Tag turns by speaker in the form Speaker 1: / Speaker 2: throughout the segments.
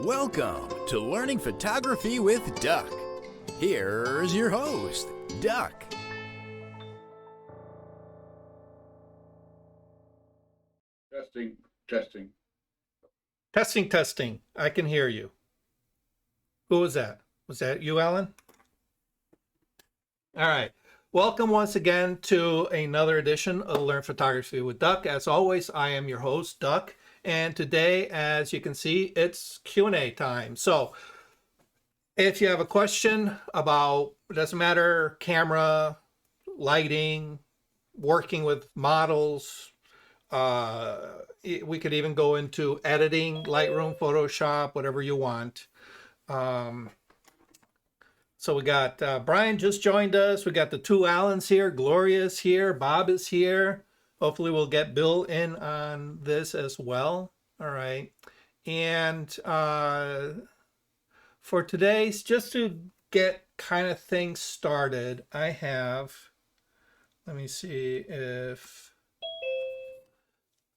Speaker 1: Welcome to Learning Photography with Duck. Here's your host, Duck.
Speaker 2: Testing, testing.
Speaker 3: Testing. I can hear you. Who was that? Was that you, Alan? All right. Welcome once again to another edition of Learn Photography with Duck. As always, I am your host, Duck. And today, as you can see, it's Q&A time. So if you have a question about, it doesn't matter, camera, lighting, working with models, we could even go into editing, Lightroom, Photoshop, whatever you want. So we got Brian just joined us. We got the two Allens here. Gloria's here. Bob is here. Hopefully we'll get Bill in on this as well. All right. And for today's, just to get kind of things started, I have, let me see if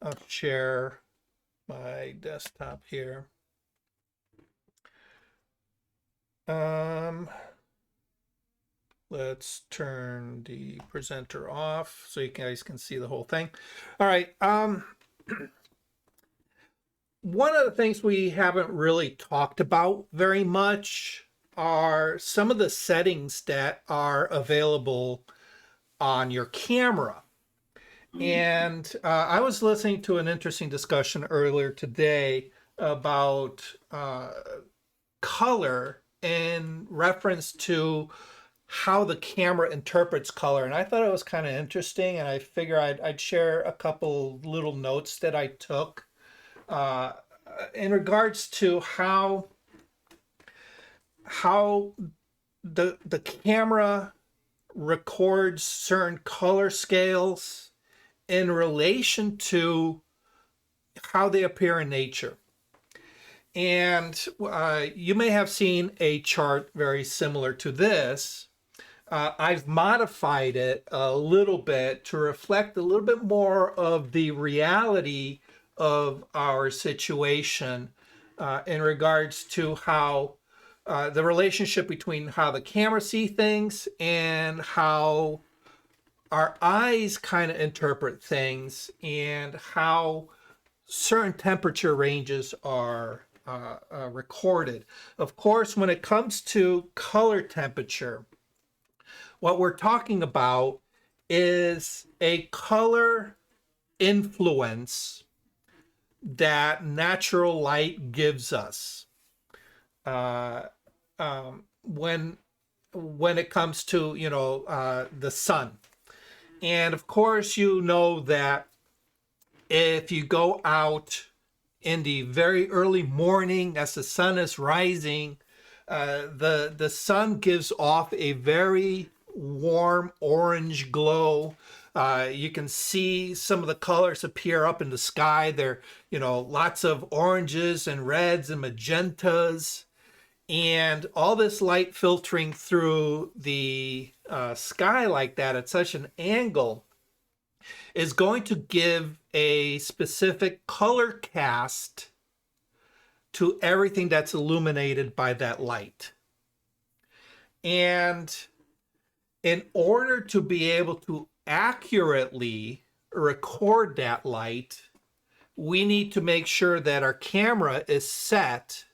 Speaker 3: I'll share my desktop here. Let's turn the presenter off so you guys can see the whole thing. All right. One of the things we haven't really talked about very much are some of the settings that are available on your camera. And I was listening to an interesting discussion earlier today about color in reference to how the camera interprets color. And I thought it was kind of interesting, and I figure I'd share a couple little notes that I took in regards to how the camera records certain color scales in relation to how they appear in nature. And you may have seen a chart very similar to this. I've modified it a little bit to reflect a little bit more of the reality of our situation in regards to how the relationship between how the camera see things and how our eyes kind of interpret things, and how certain temperature ranges are recorded. Of course, when it comes to color temperature, what we're talking about is a color influence that natural light gives us. When it comes to, the sun. And of course, you know that if you go out in the very early morning as the sun is rising, the sun gives off a very warm orange glow. You can see some of the colors appear up in the sky. There, lots of oranges and reds and magentas, and all this light filtering through the sky like that at such an angle is going to give a specific color cast to everything that's illuminated by that light. And in order to be able to accurately record that light, we need to make sure that our camera is set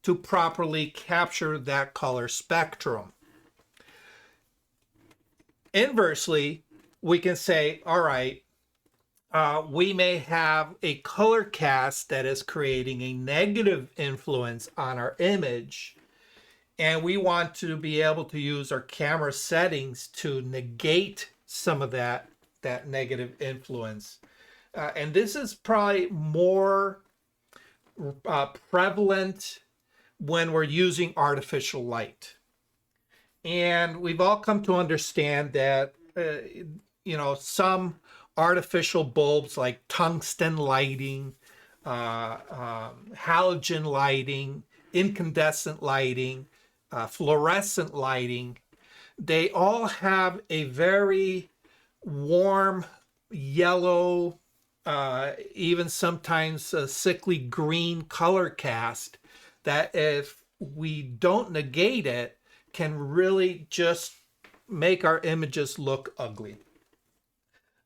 Speaker 3: to properly capture that color spectrum. Inversely, we can say, all right, we may have a color cast that is creating a negative influence on our image, and we want to be able to use our camera settings to negate some of that negative influence. And this is probably more prevalent when we're using artificial light. And we've all come to understand that, some artificial bulbs like tungsten lighting, halogen lighting, incandescent lighting, fluorescent lighting, they all have a very warm yellow, even sometimes a sickly green color cast that if we don't negate it, can really just make our images look ugly.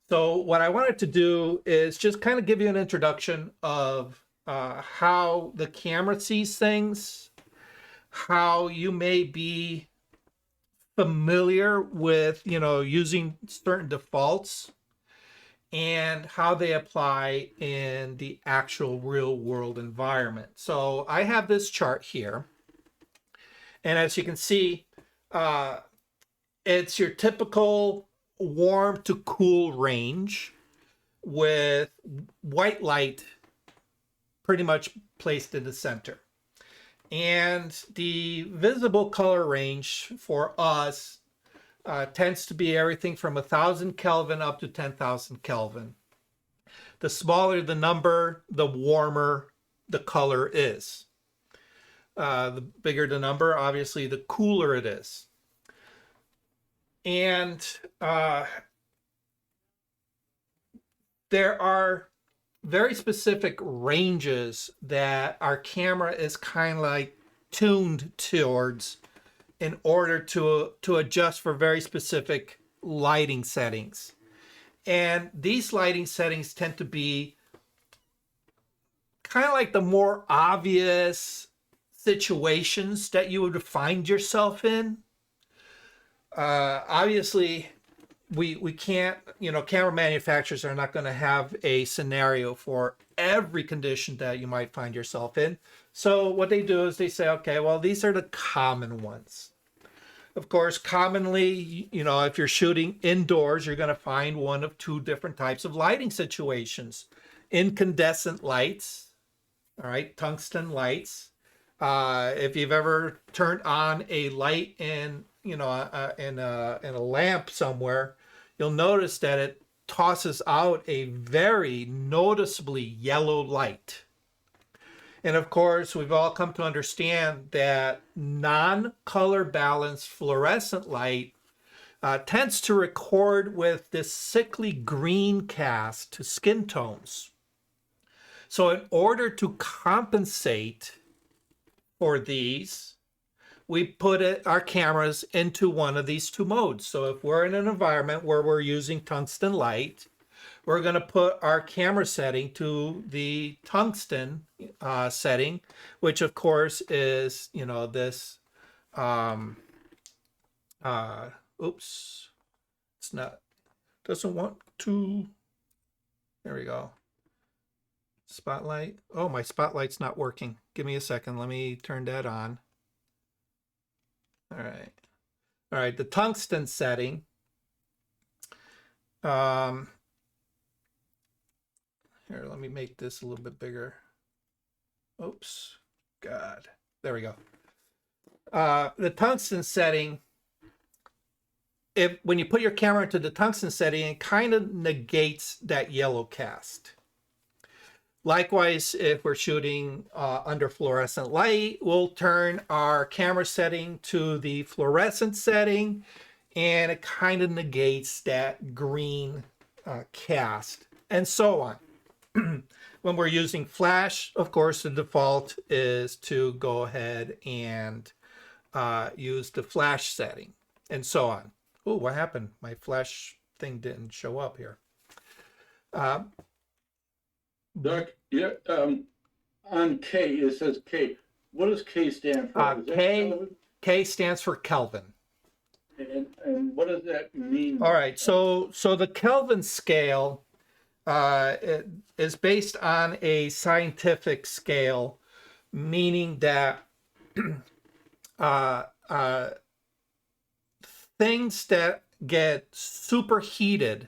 Speaker 3: So what I wanted to do is just kind of give you an introduction of how the camera sees things, how you may be familiar with, using certain defaults, and how they apply in the actual real world environment. So I have this chart here, and as you can see, it's your typical warm to cool range with white light pretty much placed in the center. And the visible color range for us tends to be everything from 1,000 Kelvin up to 10,000 Kelvin. The smaller the number, the warmer the color is. The bigger the number, obviously, the cooler it is. And there are very specific ranges that our camera is kind of like tuned towards in order to adjust for very specific lighting settings. And these lighting settings tend to be kind of like the more obvious situations that you would find yourself in. Obviously, we can't, camera manufacturers are not going to have a scenario for every condition that you might find yourself in. So what they do is they say, okay, well, these are the common ones. Of course, commonly, if you're shooting indoors, you're going to find one of two different types of lighting situations. Incandescent lights, all right, tungsten lights. If you've ever turned on a light in a lamp somewhere, you'll notice that it tosses out a very noticeably yellow light. And of course, we've all come to understand that non-color balanced fluorescent light tends to record with this sickly green cast to skin tones. So in order to compensate for these, we put our cameras into one of these two modes. So if we're in an environment where we're using tungsten light, we're going to put our camera setting to the tungsten setting, which of course is, this, oops, it's not, doesn't want to, there we go. Spotlight. Oh, my spotlight's not working. Give me a second. Let me turn that on. All right. All right. The tungsten setting. Here, let me make this a little bit bigger. Oops. God. There we go. The tungsten setting, when you put your camera into the tungsten setting, it kind of negates that yellow cast. Likewise, if we're shooting under fluorescent light, we'll turn our camera setting to the fluorescent setting, and it kind of negates that green cast, and so on. When we're using flash, of course, the default is to go ahead and use the flash setting, and so on. Oh, what happened? My flash thing didn't show up here.
Speaker 2: Doc, yeah, on K, it says K. What does K stand for? Is that Kelvin?
Speaker 3: K stands for Kelvin.
Speaker 2: And what does that mean?
Speaker 3: All right, so the Kelvin scale it is based on a scientific scale, meaning that things that get superheated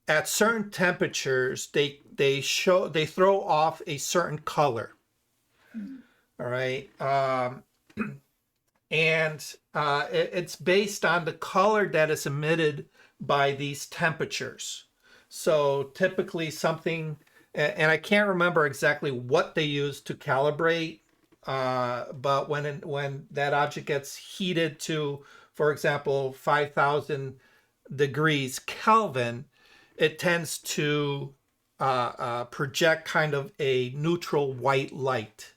Speaker 3: at certain temperatures, they throw off a certain color. All right, and it's based on the color that is emitted by these temperatures. So typically something, and I can't remember exactly what they use to calibrate, but when that object gets heated to, for example, 5,000 degrees Kelvin, it tends to project kind of a neutral white light.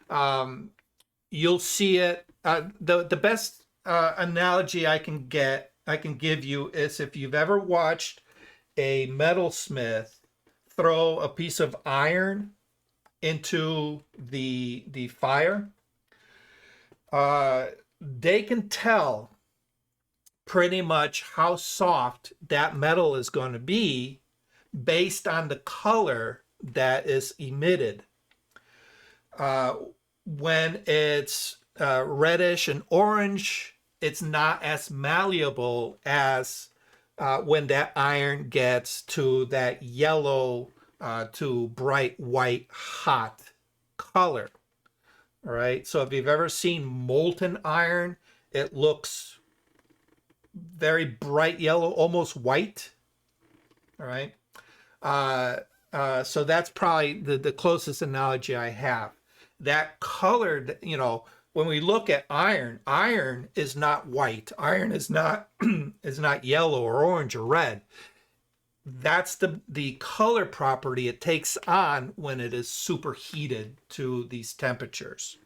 Speaker 3: You'll see it. The best analogy I can give you is if you've ever watched a metalsmith throw a piece of iron into the fire. They can tell pretty much how soft that metal is going to be based on the color that is emitted. When it's reddish and orange, it's not as malleable as when that iron gets to that yellow to bright white hot color. All right. So if you've ever seen molten iron, it looks very bright yellow, almost white. All right. So that's probably the closest analogy I have. That colored, when we look at iron, iron is not white. Iron is not is not yellow or orange or red. That's the color property it takes on when it is superheated to these temperatures.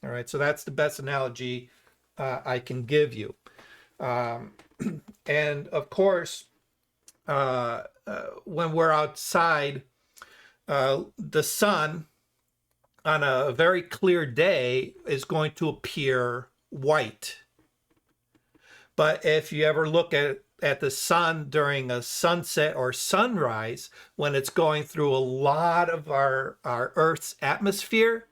Speaker 3: All right, so that's the best analogy I can give you. And of course, when we're outside, the sun on a very clear day is going to appear white. But if you ever look at the sun during a sunset or sunrise, when it's going through a lot of our Earth's atmosphere,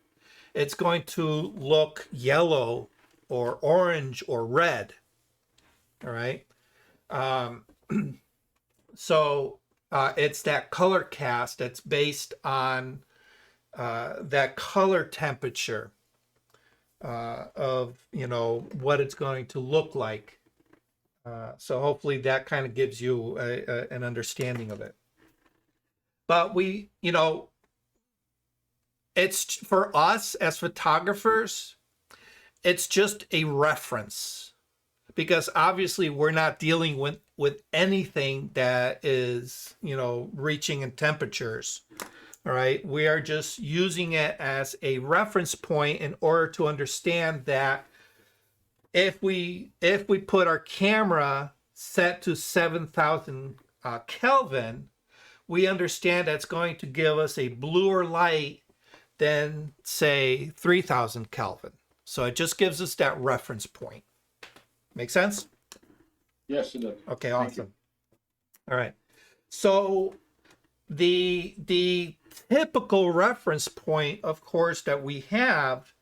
Speaker 3: it's going to look yellow or orange or red. All right. So it's that color cast that's based on that color temperature of what it's going to look like. So hopefully that kind of gives you an understanding of it. But it's for us as photographers, it's just a reference, because obviously we're not dealing with anything that is reaching in temperatures. All right, we are just using it as a reference point in order to understand that if we put our camera set to 7,000 Kelvin, we understand that's going to give us a bluer light than, say, 3,000 Kelvin. So it just gives us that reference point. Make sense?
Speaker 2: Yes, it does.
Speaker 3: Okay, awesome. All right. So the typical reference point, of course, that we have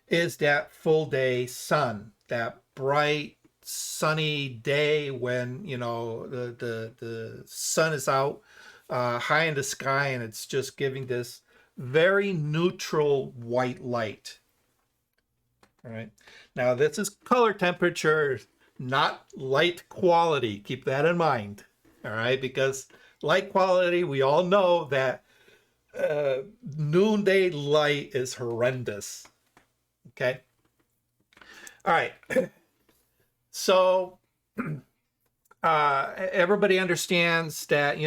Speaker 3: is that full day sun, that bright sunny day when the sun is out high in the sky, and it's just giving this very neutral white light. All right. Now this is color temperature, not light quality. Keep that in mind. All right, because light quality, we all know that noonday light is horrendous. Okay. All right. So everybody understands that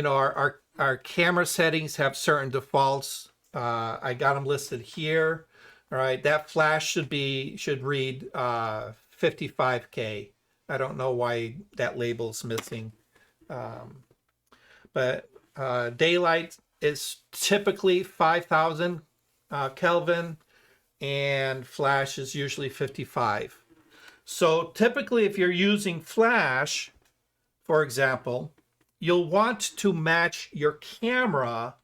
Speaker 3: our camera settings have certain defaults. I got them listed here. All right, that flash should read 55K. I don't know why that label's missing, but daylight is typically 5,000 Kelvin, and flash is usually 55. So typically, if you're using flash, for example, you'll want to match your camera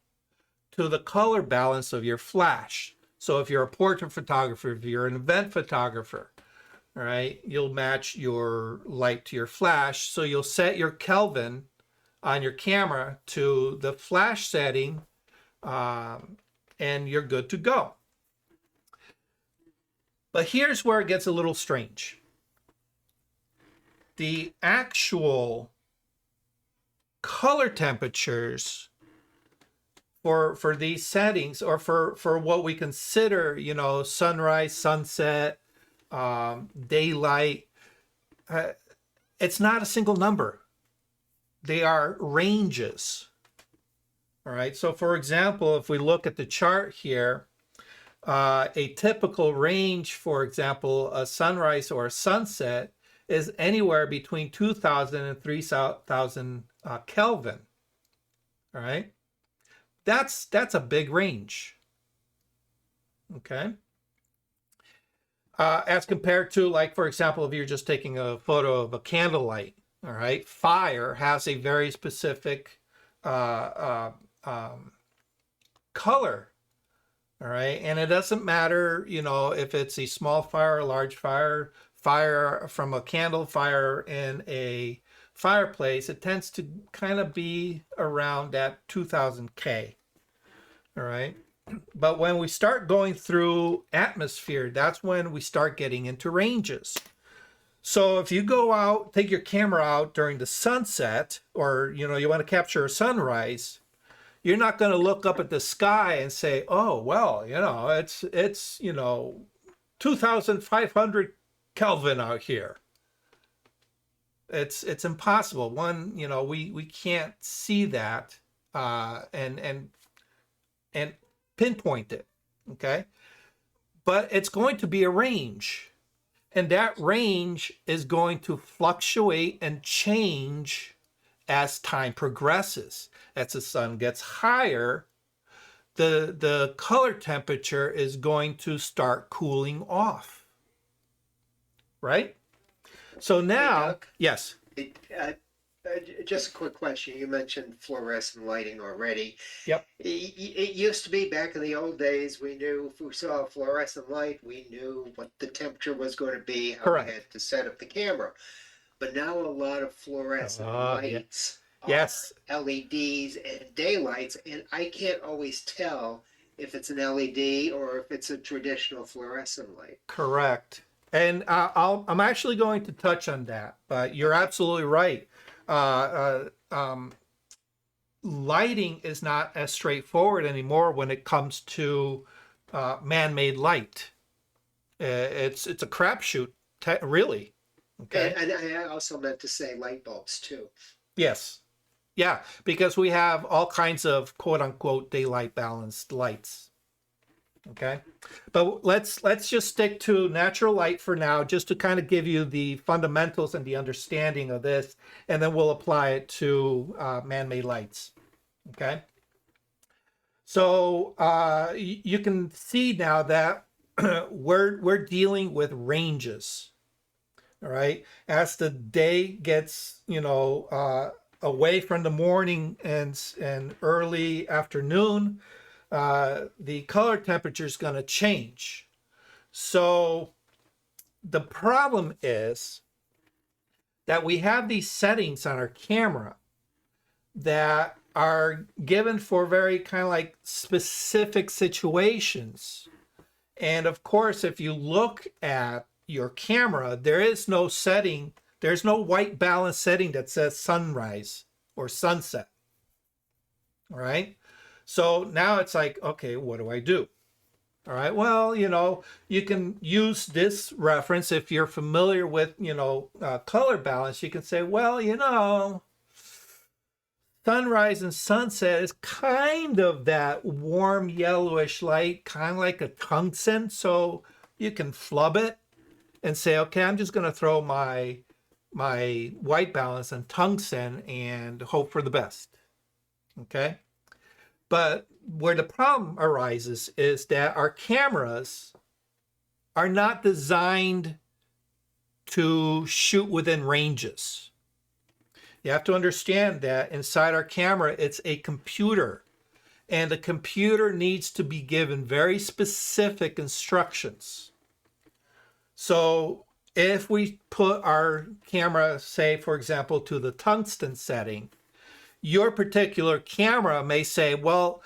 Speaker 3: to the color balance of your flash. So if you're a portrait photographer, if you're an event photographer, all right, you'll match your light to your flash. So you'll set your Kelvin on your camera to the flash setting, and you're good to go. But here's where it gets a little strange. The actual color temperatures for these settings, or for what we consider, sunrise, sunset, daylight, it's not a single number. They are ranges. All right. So for example, if we look at the chart here, A typical range, for example, a sunrise or a sunset, is anywhere between 2,000 and 3,000 Kelvin. All right, that's a big range. Okay. As compared to, like, for example, if you're just taking a photo of a candlelight, all right, fire has a very specific color, all right, and it doesn't matter, you know, if it's a small fire, a large fire, fire from a candle, fire in a fireplace, it tends to kind of be around that 2000 K, all right. But when we start going through atmosphere, that's when we start getting into ranges. So if you go out, take your camera out during the sunset, or, you know, you want to capture a sunrise, you're not going to look up at the sky and say, oh, well, you know, it's, you know, 2,500 Kelvin out here. It's impossible. One, you know, we can't see that and pinpoint it, okay? But it's going to be a range, and that range is going to fluctuate and change as time progresses. As the sun gets higher, the color temperature is going to start cooling off, right? So now,
Speaker 4: Hey, Doc.
Speaker 3: yes,
Speaker 4: Just a quick question. You mentioned fluorescent lighting already.
Speaker 3: yep,
Speaker 4: It used to be back in the old days, we knew if we saw a fluorescent light, we knew what the temperature was going to be, how
Speaker 3: correct.
Speaker 4: we had to set up the camera. But now a lot of fluorescent lights
Speaker 3: Yes.
Speaker 4: are LEDs and daylights, and I can't always tell if it's an LED or if it's a traditional fluorescent light.
Speaker 3: Correct. And I'm actually going to touch on that, but you're absolutely right. Lighting is not as straightforward anymore when it comes to man-made light. It's a crapshoot, really. Okay.
Speaker 4: And I also meant to say light bulbs too.
Speaker 3: Yes. Yeah, because we have all kinds of quote-unquote daylight balanced lights. Okay, but let's just stick to natural light for now, just to kind of give you the fundamentals and the understanding of this, and then we'll apply it to man-made lights. Okay, so you can see now that we're dealing with ranges. All right, as the day gets, you know, away from the morning and early afternoon, the color temperature is going to change. So the problem is that we have these settings on our camera that are given for very kind of like specific situations. And of course, if you look at your camera, there is no setting, there's no white balance setting that says sunrise or sunset. All right. So now it's like, okay, what do I do? All right, well, you know, you can use this reference if you're familiar with, you know, color balance. You can say, well, you know, sunrise and sunset is kind of that warm yellowish light, kind of like a tungsten. So you can flub it and say, okay, I'm just going to throw my white balance on tungsten and hope for the best. Okay. But where the problem arises is that our cameras are not designed to shoot within ranges. You have to understand that inside our camera, it's a computer, and the computer needs to be given very specific instructions. So if we put our camera, say, for example, to the tungsten setting, your particular camera may say, well,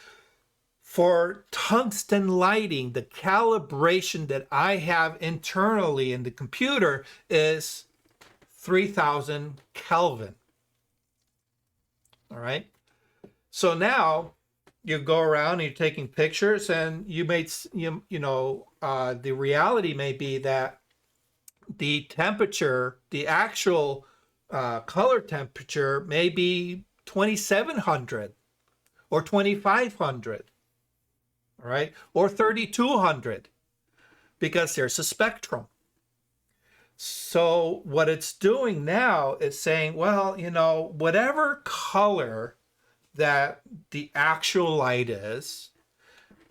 Speaker 3: for tungsten lighting, the calibration that I have internally in the computer is 3,000 Kelvin. All right. So now you go around and you're taking pictures, and you may, you know, the reality may be that the temperature, the actual color temperature may be 2,700 or 2,500. all right, or 3200, because there's a spectrum. So what it's doing now is saying, well, you know, whatever color that the actual light is,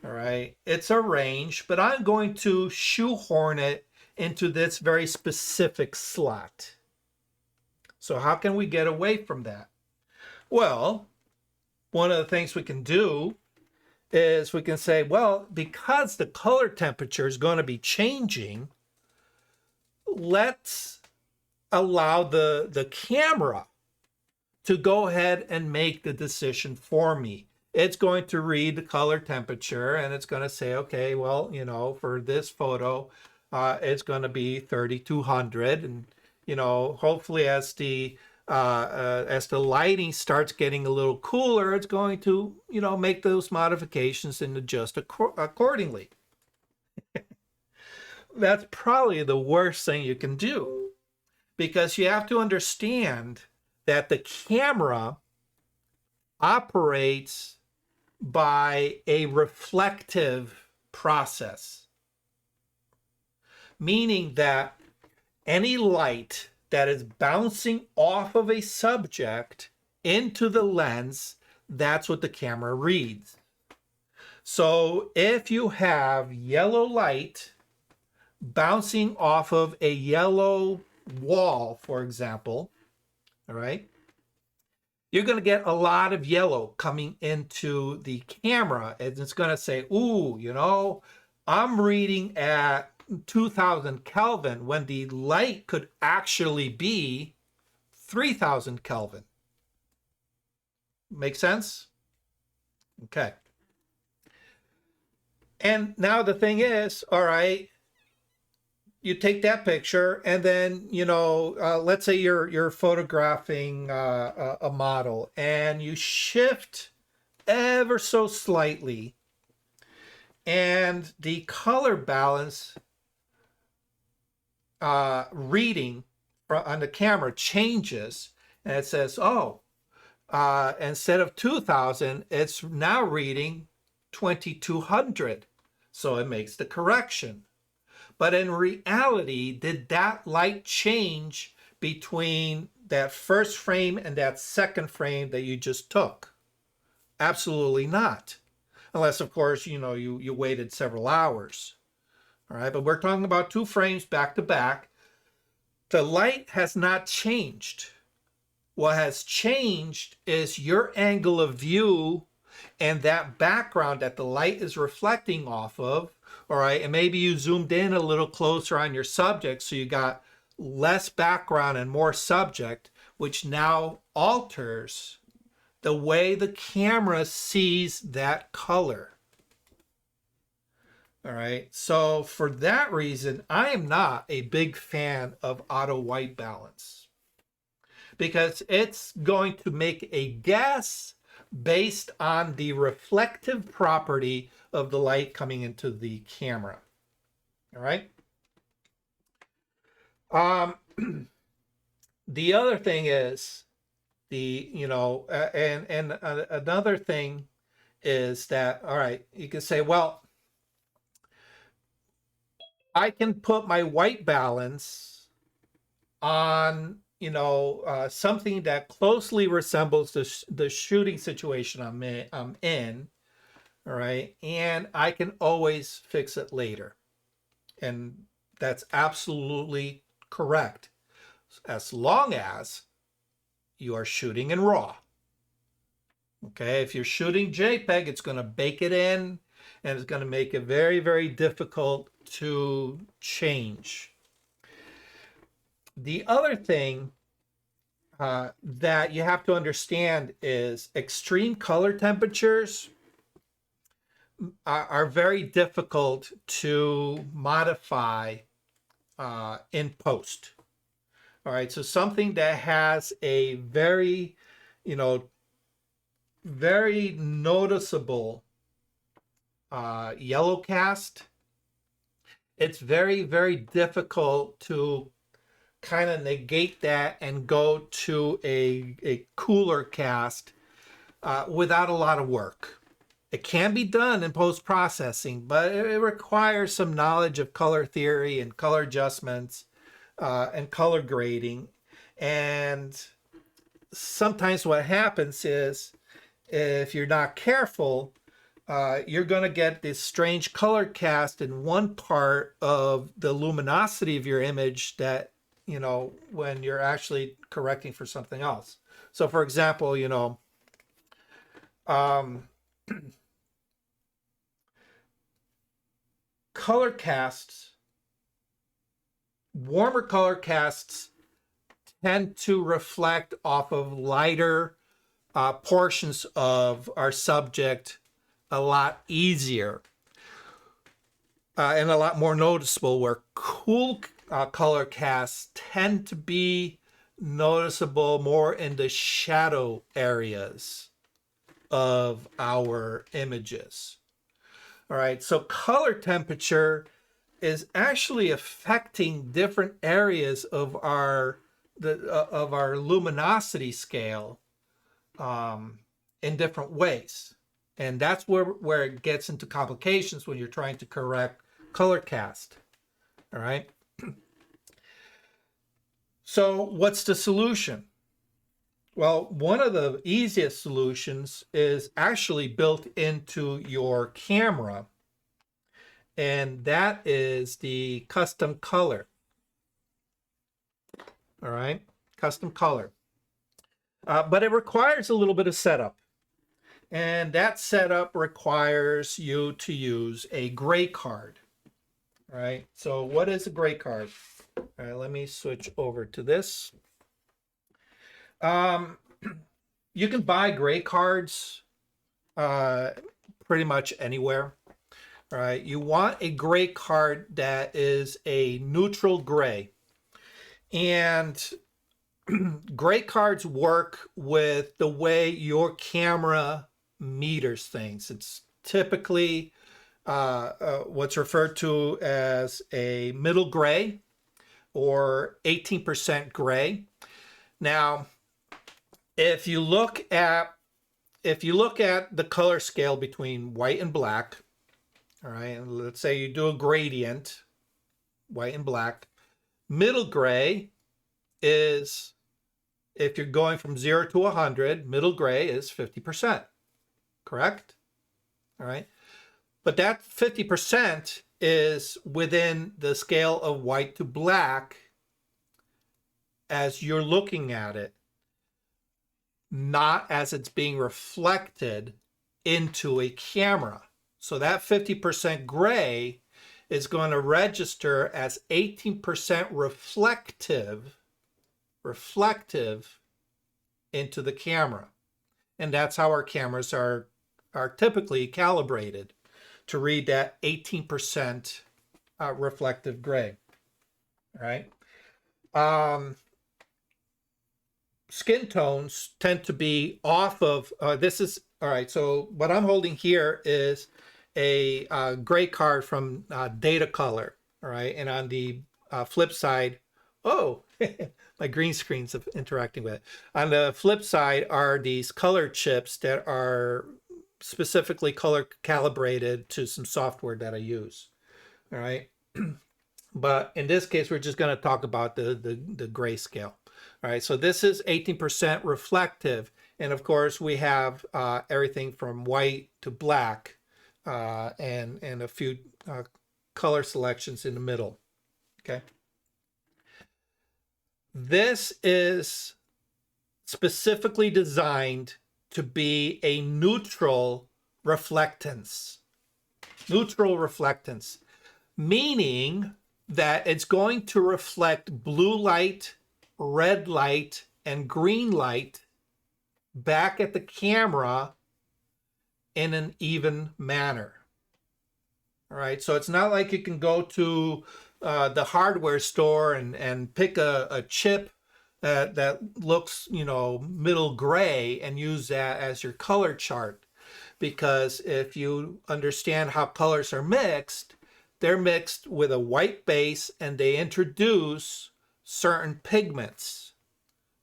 Speaker 3: all right, it's a range, but I'm going to shoehorn it into this very specific slot. So how can we get away from that? Well, one of the things we can do is we can say, well, because the color temperature is going to be changing, let's allow the camera to go ahead and make the decision for me. It's going to read the color temperature and it's going to say, okay, well, you know, for this photo, it's going to be 3200. And, you know, hopefully as the lighting starts getting a little cooler, it's going to, you know, make those modifications and adjust accordingly. That's probably the worst thing you can do, because you have to understand that the camera operates by a reflective process, meaning that any light that is bouncing off of a subject into the lens, that's what the camera reads. So if you have yellow light bouncing off of a yellow wall, for example, all right, you're going to get a lot of yellow coming into the camera, and it's going to say, ooh, you know, I'm reading at 2000 Kelvin when the light could actually be 3000 Kelvin. Make sense? Okay. And now the thing is, all right, you take that picture and then, you know, let's say you're photographing a model and you shift ever so slightly and the color balance reading on the camera changes, and it says, oh, instead of 2000, it's now reading 2200. So it makes the correction. But in reality, did that light change between that first frame and that second frame that you just took? Absolutely not. Unless, of course, you know, you waited several hours. All right, but we're talking about 2 frames back to back. The light has not changed. What has changed is your angle of view and that background that the light is reflecting off of. All right, and maybe you zoomed in a little closer on your subject, so you got less background and more subject, which now alters the way the camera sees that color. All right, so for that reason, I am not a big fan of auto white balance, because it's going to make a guess based on the reflective property of the light coming into the camera. All right. The other thing is another thing is that, all right, you can say, well, I can put my white balance on, something that closely resembles the shooting situation I'm in, all right, and I can always fix it later. And that's absolutely correct, as long as you are shooting in RAW. Okay, if you're shooting JPEG, it's going to bake it in, and it's going to make it very, very difficult to change. The other thing that you have to understand is extreme color temperatures are very difficult to modify in post. All right, so something that has a very, very noticeable yellow cast, it's very, very difficult to kind of negate that and go to a cooler cast without a lot of work. It can be done in post-processing, but it requires some knowledge of color theory and color adjustments and color grading. And sometimes what happens is, if you're not careful, you're going to get this strange color cast in one part of the luminosity of your image that, you know, when you're actually correcting for something else. So for example, you know, color casts, warmer color casts tend to reflect off of lighter portions of our subject a lot easier and a lot more noticeable, where cool color casts tend to be noticeable more in the shadow areas of our images. All right, so color temperature is actually affecting different areas of our luminosity scale in different ways. And that's where it gets into complications when you're trying to correct color cast. All right. So what's the solution? Well, one of the easiest solutions is actually built into your camera, and that is the custom color. All right, custom color. But it requires a little bit of setup. And that setup requires you to use a gray card. All right, so what is a gray card? All right, let me switch over to this. You can buy gray cards pretty much anywhere. All right, you want a gray card that is a neutral gray. And gray cards work with the way your camera meters things. It's typically what's referred to as a middle gray or 18% gray. Now, if you look at the color scale between white and black, all right, let's say you do a gradient, white and black, middle gray is, if you're going from 0 to 100, middle gray is 50%, correct? All right. But that 50% is within the scale of white to black as you're looking at it, not as it's being reflected into a camera. So that 50% gray is going to register as 18% reflective into the camera. And that's how our cameras are typically calibrated, to read that 18% reflective gray. All right. Skin tones tend to be off of, this is, all right, so what I'm holding here is a gray card from Data Color, all right? And on the flip side, oh, my green screen's interacting with it. On the flip side are these color chips that are specifically color calibrated to some software that I use, all right? But in this case, we're just going to talk about the grayscale. All right, so this is 18% reflective. And of course, we have everything from white to black and a few color selections in the middle, okay? This is specifically designed to be a neutral reflectance. Neutral reflectance, meaning that it's going to reflect blue light, red light, and green light back at the camera in an even manner. All right, so it's not like you can go to the hardware store and pick a chip that looks, you know, middle gray and use that as your color chart. Because if you understand how colors are mixed, they're mixed with a white base and they introduce certain pigments.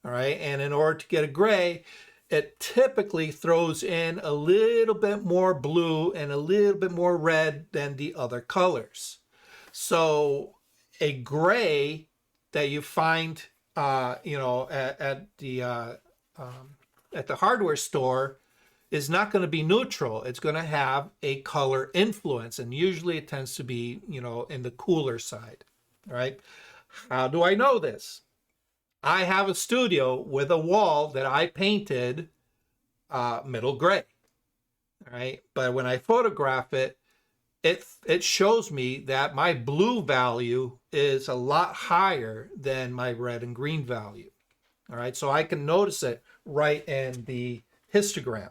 Speaker 3: All right, and in order to get a gray, it typically throws in a little bit more blue and a little bit more red than the other colors. So a gray that you find, at the hardware store is not going to be neutral. It's going to have a color influence, and usually it tends to be, in the cooler side, right? How do I know this? I have a studio with a wall that I painted middle gray, right? But when I photograph it, it shows me that my blue value is a lot higher than my red and green value. All right, so I can notice it right in the histogram.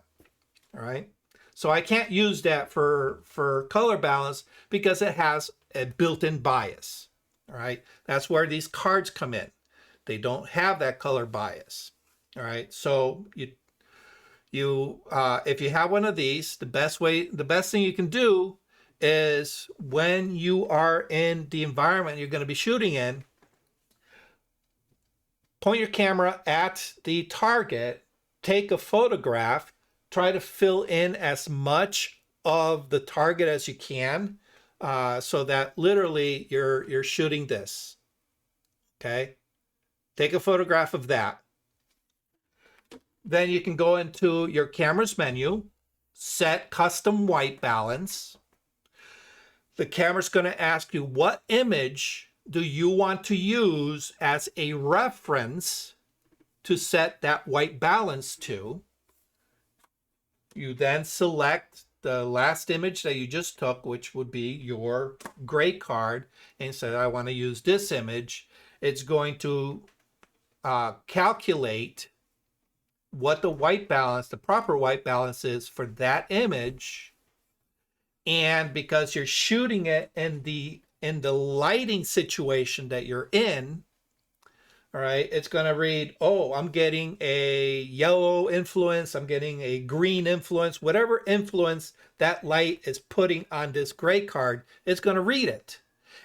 Speaker 3: All right, so I can't use that for color balance because it has a built-in bias. All right, that's where these cards come in. They don't have that color bias. All right, so if you have one of these, the best thing you can do is when you are in the environment you're going to be shooting in, point your camera at the target, take a photograph, try to fill in as much of the target as you can, so that literally you're shooting this. Okay, take a photograph of that. Then you can go into your camera's menu, set custom white balance. The camera's going to ask you, what image do you want to use as a reference to set that white balance to? You then select the last image that you just took, which would be your gray card, and say, I want to use this image. It's going to calculate what the white balance, the proper white balance is for that image. And because you're shooting it in the lighting situation that you're in, all right, it's going to read, oh, I'm getting a yellow influence, I'm getting a green influence, whatever influence that light is putting on this gray card, it's going to read it.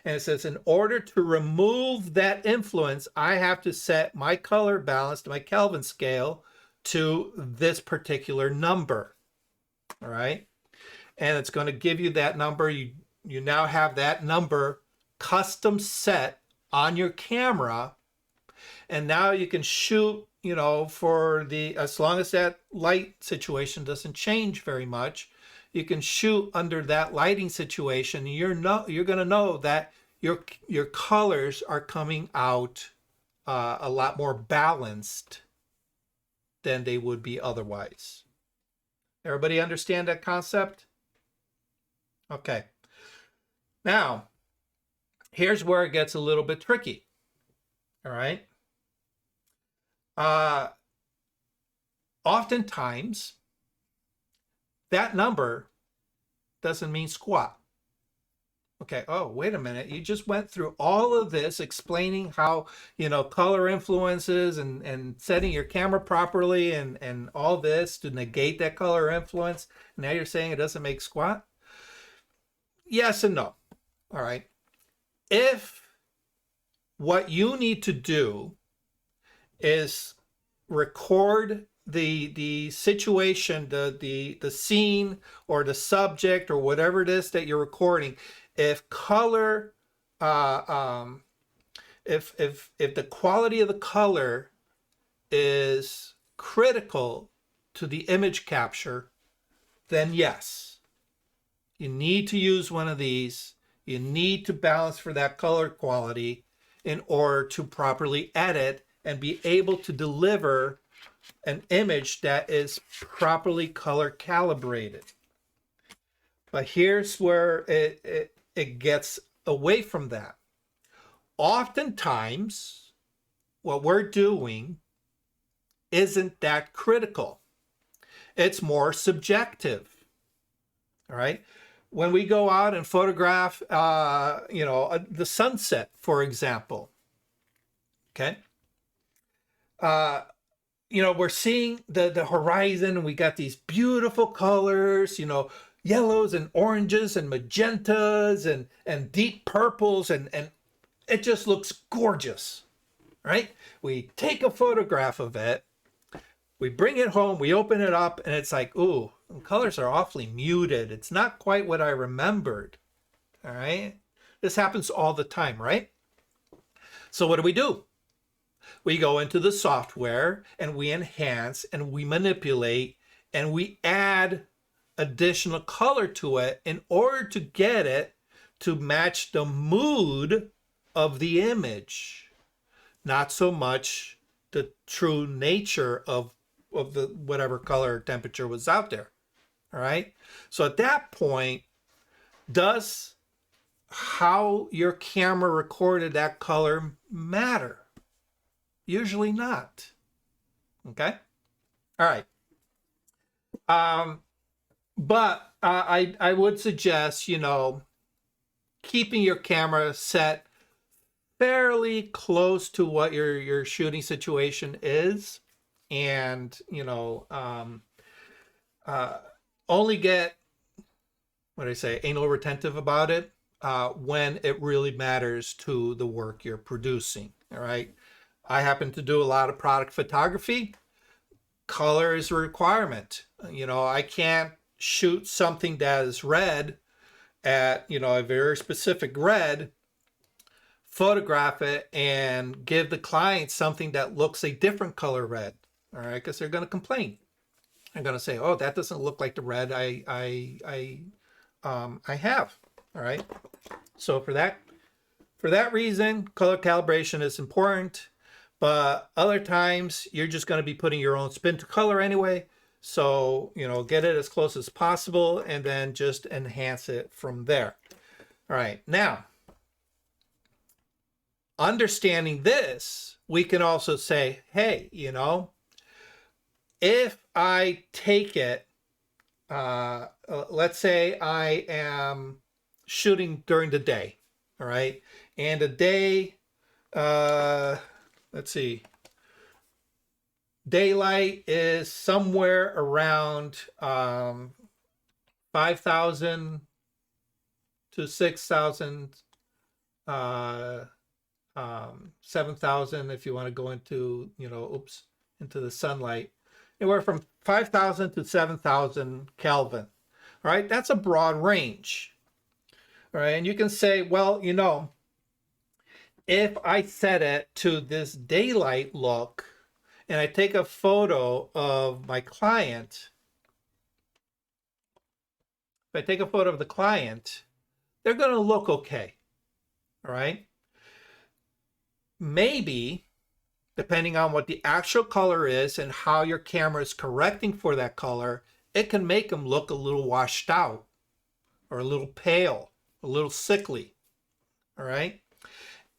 Speaker 3: And it says, in order to remove that influence, I have to set my color balance to my Kelvin scale to this particular number. All right. And it's going to give you that number. You now have that number custom set on your camera. And now you can shoot, for as long as that light situation doesn't change very much, you can shoot under that lighting situation. You're going to know that your colors are coming out a lot more balanced than they would be otherwise. Everybody understand that concept? Okay. Now, here's where it gets a little bit tricky. All right. Oftentimes, that number doesn't mean squat. Okay, oh, wait a minute. You just went through all of this explaining how, color influences and setting your camera properly and all this to negate that color influence. Now you're saying it doesn't make squat? Yes and no. All right. If what you need to do is record the situation, the scene or the subject or whatever it is that you're recording, if color, if the quality of the color is critical to the image capture, then yes, you need to use one of these. You need to balance for that color quality in order to properly edit and be able to deliver an image that is properly color calibrated. But here's where it gets away from that. Oftentimes, what we're doing isn't that critical. It's more subjective. All right. When we go out and photograph, the sunset, for example, okay, we're seeing the horizon, and we got these beautiful colors, yellows and oranges and magentas and deep purples, and it just looks gorgeous, right? We take a photograph of it. We bring it home, we open it up, and it's like, ooh, the colors are awfully muted. It's not quite what I remembered. All right. This happens all the time, right? So what do? We go into the software and we enhance and we manipulate and we add additional color to it in order to get it to match the mood of the image, not so much the true nature of the whatever color temperature was out there. All right. So at that point, does how your camera recorded that color matter? Usually not. Okay. All right. But I would suggest, you know, keeping your camera set fairly close to what your shooting situation is, and you know, only get, what do I say, anal retentive about it when it really matters to the work you're producing. All right. I happen to do a lot of product photography. Color is a requirement. You know, I can't shoot something that is red at, you know, a very specific red, photograph it, and give the client something that looks a different color red. All right, because they're going to complain. They're going to say, "Oh, that doesn't look like the red I have." All right. So for that reason, color calibration is important. But other times, you're just going to be putting your own spin to color anyway. So, you know, get it as close as possible and then just enhance it from there. All right. Now, understanding this, we can also say, hey, you know, if I take it, let's say I am shooting during the day. All right. And the day, let's see, daylight is somewhere around 5,000 to 6,000, 7,000 if you want to go into, you know, into the sunlight. Anywhere from 5,000 to 7,000 Kelvin. All right, that's a broad range. All right, and you can say, well, you know, if I set it to this daylight look and I take a photo of my client, if I take a photo of the client, they're going to look okay. All right. Maybe, depending on what the actual color is and how your camera is correcting for that color, it can make them look a little washed out or a little pale, a little sickly. All right.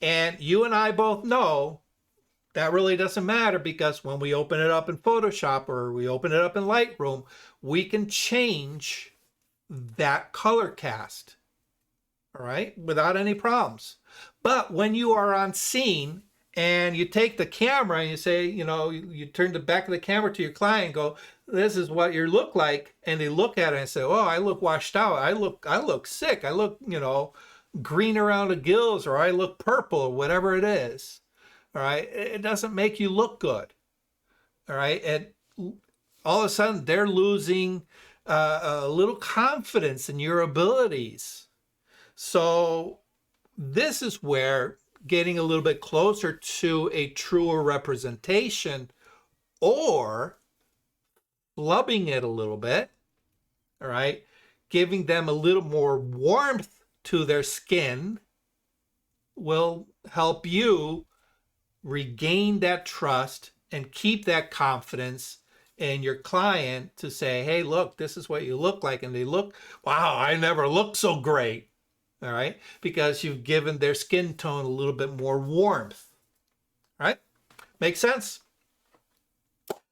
Speaker 3: And you and I both know that really doesn't matter, because when we open it up in Photoshop or we open it up in Lightroom, we can change that color cast, all right, without any problems. But when you are on scene and you take the camera and you say, you know, you turn the back of the camera to your client and go, this is what you look like. And they look at it and say, oh, I look washed out. I look sick. I look, you know, green around the gills, or I look purple, or whatever it is. All right. It doesn't make you look good. All right. And all of a sudden they're losing a little confidence in your abilities. So this is where getting a little bit closer to a truer representation, or flubbing it a little bit, all right, giving them a little more warmth to their skin, will help you regain that trust and keep that confidence in your client to say, hey, look, this is what you look like. And they look, wow, I never looked so great. All right. Because you've given their skin tone a little bit more warmth. All right. Make sense?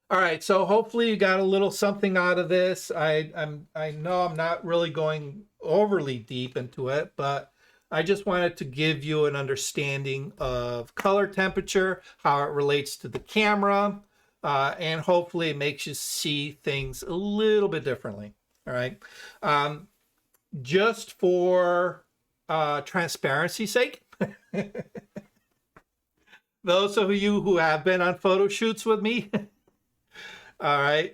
Speaker 3: All right. So hopefully you got a little something out of this. I know I'm not really going overly deep into it, but I just wanted to give you an understanding of color temperature, how it relates to the camera, and hopefully it makes you see things a little bit differently. All right. Just for transparency's sake, those of you who have been on photo shoots with me, All right.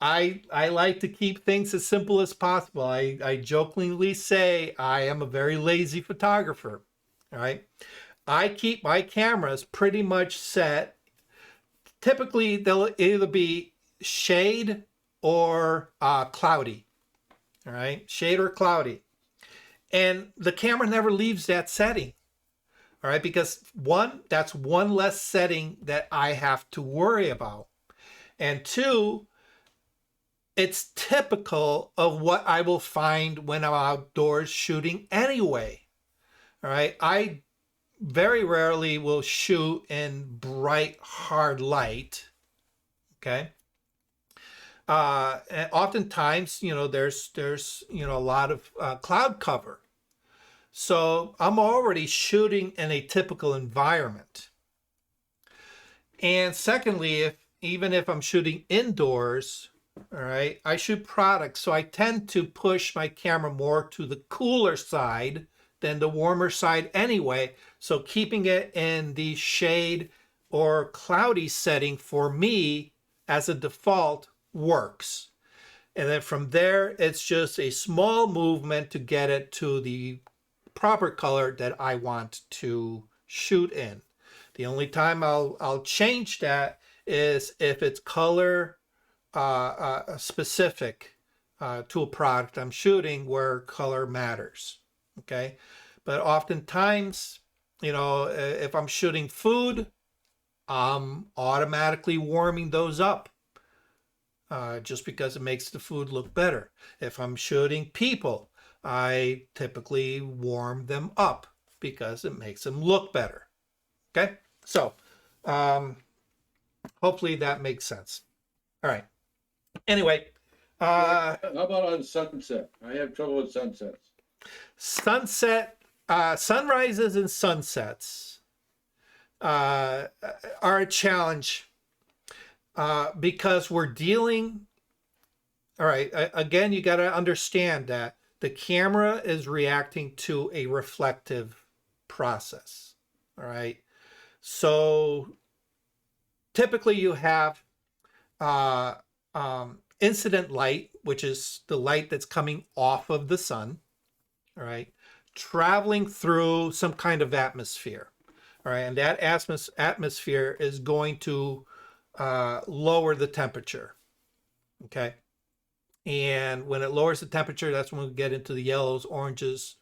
Speaker 3: I like to keep things as simple as possible. I jokingly say I am a very lazy photographer. All right. I keep my cameras pretty much set. Typically, they'll either be shade or cloudy. All right. Shade or cloudy. And the camera never leaves that setting. All right. Because one, that's one less setting that I have to worry about. And two, it's typical of what I will find when I'm outdoors shooting anyway. All right. I very rarely will shoot in bright, hard light. Okay. And oftentimes, there's a lot of cloud cover. So I'm already shooting in a typical environment. And secondly, even if I'm shooting indoors, all right, I shoot products, so I tend to push my camera more to the cooler side than the warmer side anyway. So keeping it in the shade or cloudy setting for me as a default works. And then from there, it's just a small movement to get it to the proper color that I want to shoot in. The only time I'll change that is if it's color specific to a product I'm shooting where color matters. Okay. But oftentimes, if I'm shooting food, I'm automatically warming those up just because it makes the food look better. If I'm shooting people, I typically warm them up because it makes them look better. Okay. So hopefully that makes sense. All right. Anyway,
Speaker 2: How about on sunset? I have trouble with sunsets.
Speaker 3: sunrises and sunsets are a challenge because we're dealing. All right. Again, you got to understand that the camera is reacting to a reflective process. All right. So typically you have incident light, which is the light that's coming off of the sun, all right, traveling through some kind of atmosphere, all right, and that atmosphere is going to lower the temperature, okay, and when it lowers the temperature, that's when we get into the yellows, oranges,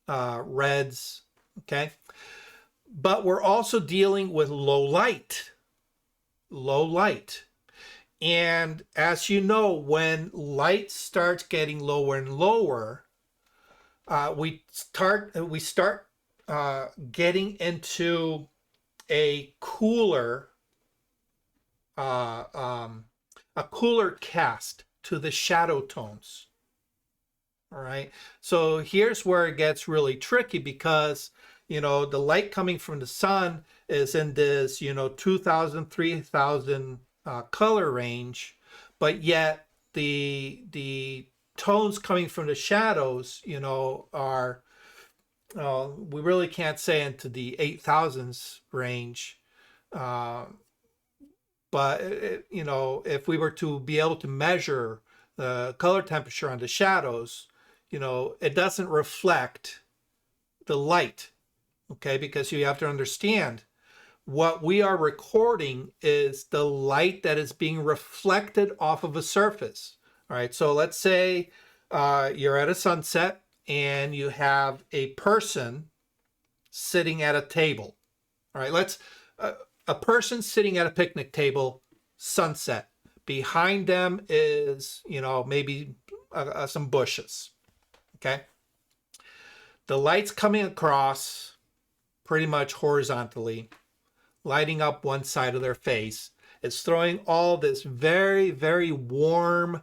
Speaker 3: reds, okay, but we're also dealing with low light. And as you know, when light starts getting lower and lower, we start getting into a cooler cast to the shadow tones. All right. So here's where it gets really tricky because the light coming from the sun is in this 2,000, 3,000 color range, but yet the tones coming from the shadows are we really can't say into the 8,000s range, but if we were to be able to measure the color temperature on the shadows, it doesn't reflect the light, okay, because you have to understand what we are recording is the light that is being reflected off of a surface. All right, so let's say you're at a sunset and you have a person sitting at a table. All right, a person sitting at a picnic table, sunset. Behind them is, maybe some bushes. Okay. The light's coming across pretty much horizontally, lighting up one side of their face. It's throwing all this very, very warm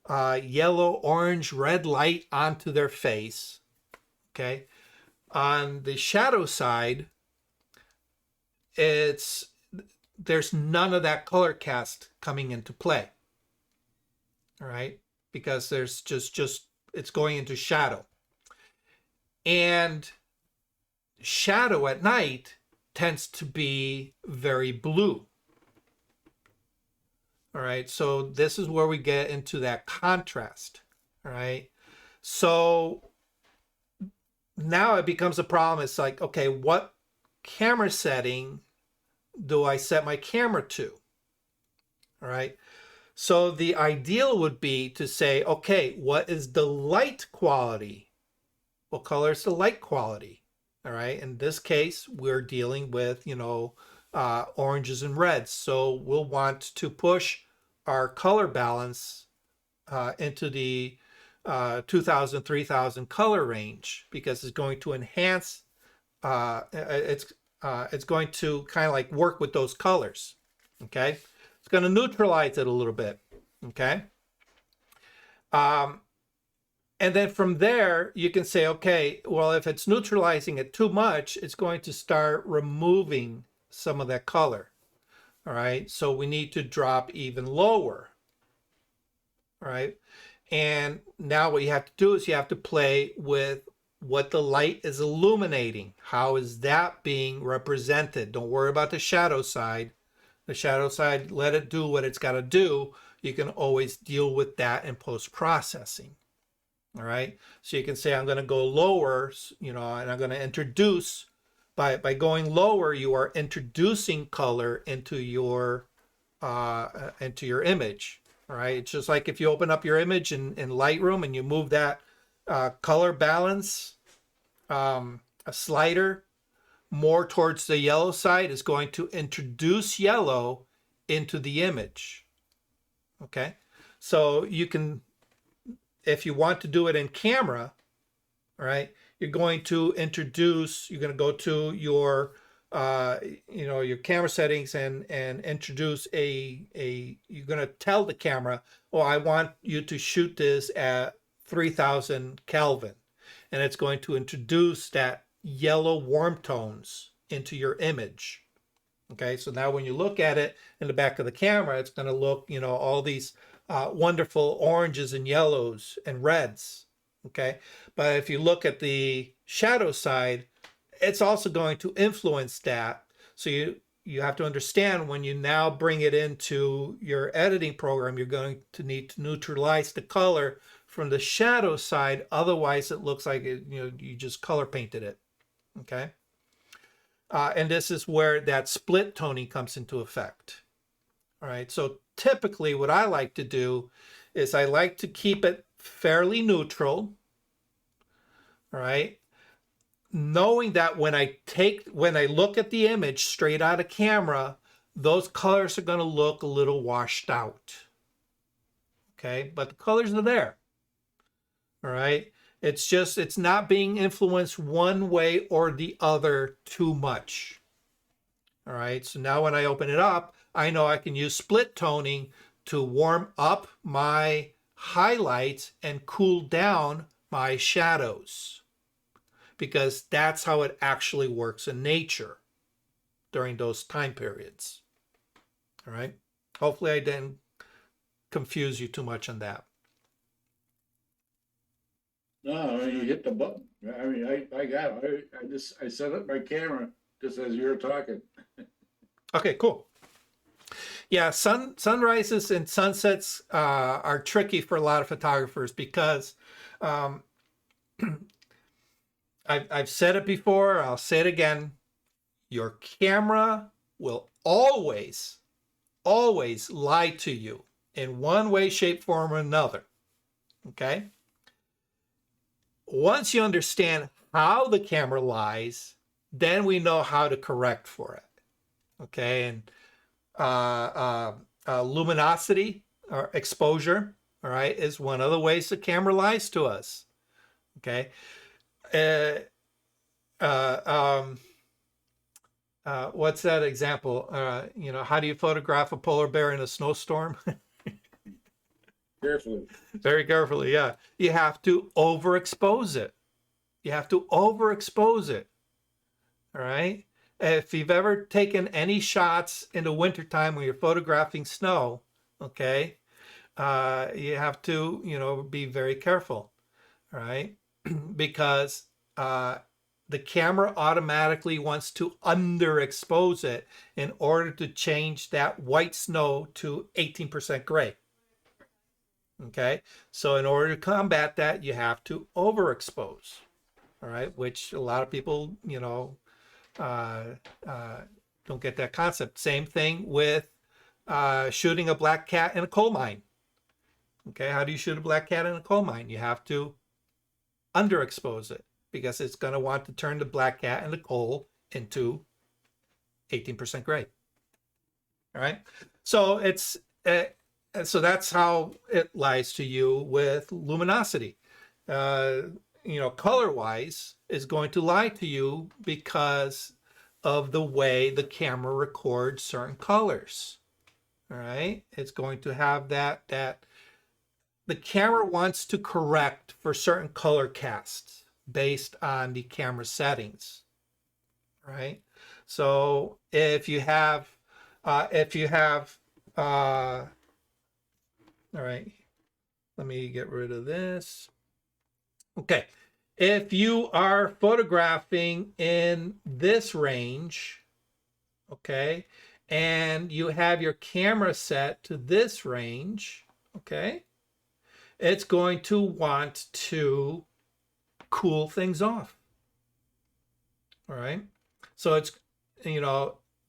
Speaker 3: yellow, orange, red light onto their face. Okay. On the shadow side, there's none of that color cast coming into play. All right. Because there's just it's going into shadow. And shadow at night tends to be very blue. All right. So this is where we get into that contrast. All right. So now it becomes a problem. It's like, okay, what camera setting do I set my camera to? All right. So the ideal would be to say, okay, what is the light quality? What color is the light quality? All right. In this case, we're dealing with, oranges and reds. So we'll want to push our color balance into the 2000, 3000 color range, because it's going to enhance, it's going to kind of like work with those colors. Okay. It's going to neutralize it a little bit. Okay. And then from there, you can say, okay, well, if it's neutralizing it too much, it's going to start removing some of that color. All right. So we need to drop even lower. All right. And now what you have to do is you have to play with what the light is illuminating. How is that being represented? Don't worry about the shadow side. The shadow side, let it do what it's got to do. You can always deal with that in post-processing. All right. So you can say, I'm going to go lower, and I'm going to introduce, by going lower, you are introducing color into your image. All right. It's just like if you open up your image in Lightroom and you move that color balance, a slider more towards the yellow side is going to introduce yellow into the image. Okay. So you can, if you want to do it in camera, all right, you're going to go to your, your camera settings and introduce you're going to tell the camera, oh, I want you to shoot this at 3000 Kelvin. And it's going to introduce that yellow warm tones into your image. Okay, so now when you look at it in the back of the camera, it's going to look, all these wonderful oranges and yellows and reds. Okay, but if you look at the shadow side, it's also going to influence that. So you have to understand, when you now bring it into your editing program, you're going to need to neutralize the color from the shadow side. Otherwise, it looks like you just color painted it. Okay. And this is where that split toning comes into effect. All right. So typically what I like to do is I like to keep it fairly neutral. All right. Knowing that when I look at the image straight out of camera, those colors are going to look a little washed out. Okay. But the colors are there. All right. It's not being influenced one way or the other too much. All right. So now when I open it up, I know I can use split toning to warm up my highlights and cool down my shadows, because that's how it actually works in nature during those time periods. All right. Hopefully I didn't confuse you too much on that.
Speaker 2: No, I mean, you hit the button. I mean, I got it. I set up my camera just as you were talking.
Speaker 3: Okay, cool. Yeah, sunrises and sunsets are tricky for a lot of photographers, because I've said it before, I'll say it again. Your camera will always lie to you in one way, shape, form, or another. Okay? Once you understand how the camera lies, then we know how to correct for it. Okay? And luminosity or exposure, all right, is one of the ways the camera lies to us. Okay? What's that example? How do you photograph a polar bear in a snowstorm?
Speaker 2: Carefully.
Speaker 3: Very carefully, yeah. You have to overexpose it. All right? If you've ever taken any shots in the wintertime when you're photographing snow, okay, you have to, be very careful, all right? Because the camera automatically wants to underexpose it in order to change that white snow to 18% gray. Okay, so in order to combat that, you have to overexpose. All right, which a lot of people, uh, uh, don't get that concept. Same thing with shooting a black cat in a coal mine. Okay, how do you shoot a black cat in a coal mine? You have to underexpose it because it's going to want to turn the black cat and the coal into 18% gray. All right, so so that's how it lies to you with luminosity. Color wise is going to lie to you because of the way the camera records certain colors. All right, it's going to have that the camera wants to correct for certain color casts based on the camera settings. Right, so if you have all right, let me get rid of this. Okay, if you are photographing in this range, okay, and you have your camera set to this range, okay, it's going to want to cool things off. All right, so it's,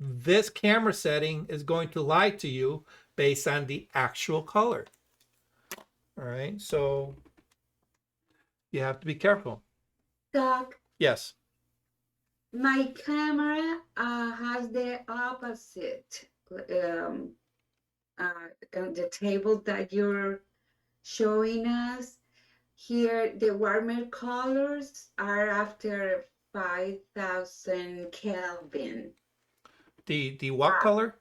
Speaker 3: this camera setting is going to lie to you based on the actual color. All right, so you have to be careful.
Speaker 5: Doc,
Speaker 3: Yes.
Speaker 5: my camera has the opposite. On the table that you're showing us here, the warmer colors are after 5,000 Kelvin.
Speaker 3: The what color?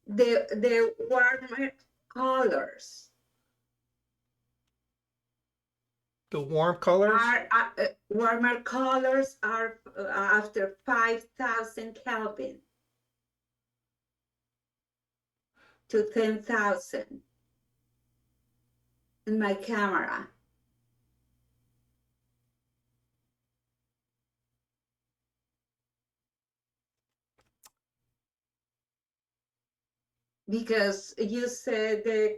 Speaker 5: The warmer colors
Speaker 3: The warm colors?
Speaker 5: are warmer colors are after 5,000 Kelvin to 10,000 in my camera. Because you said the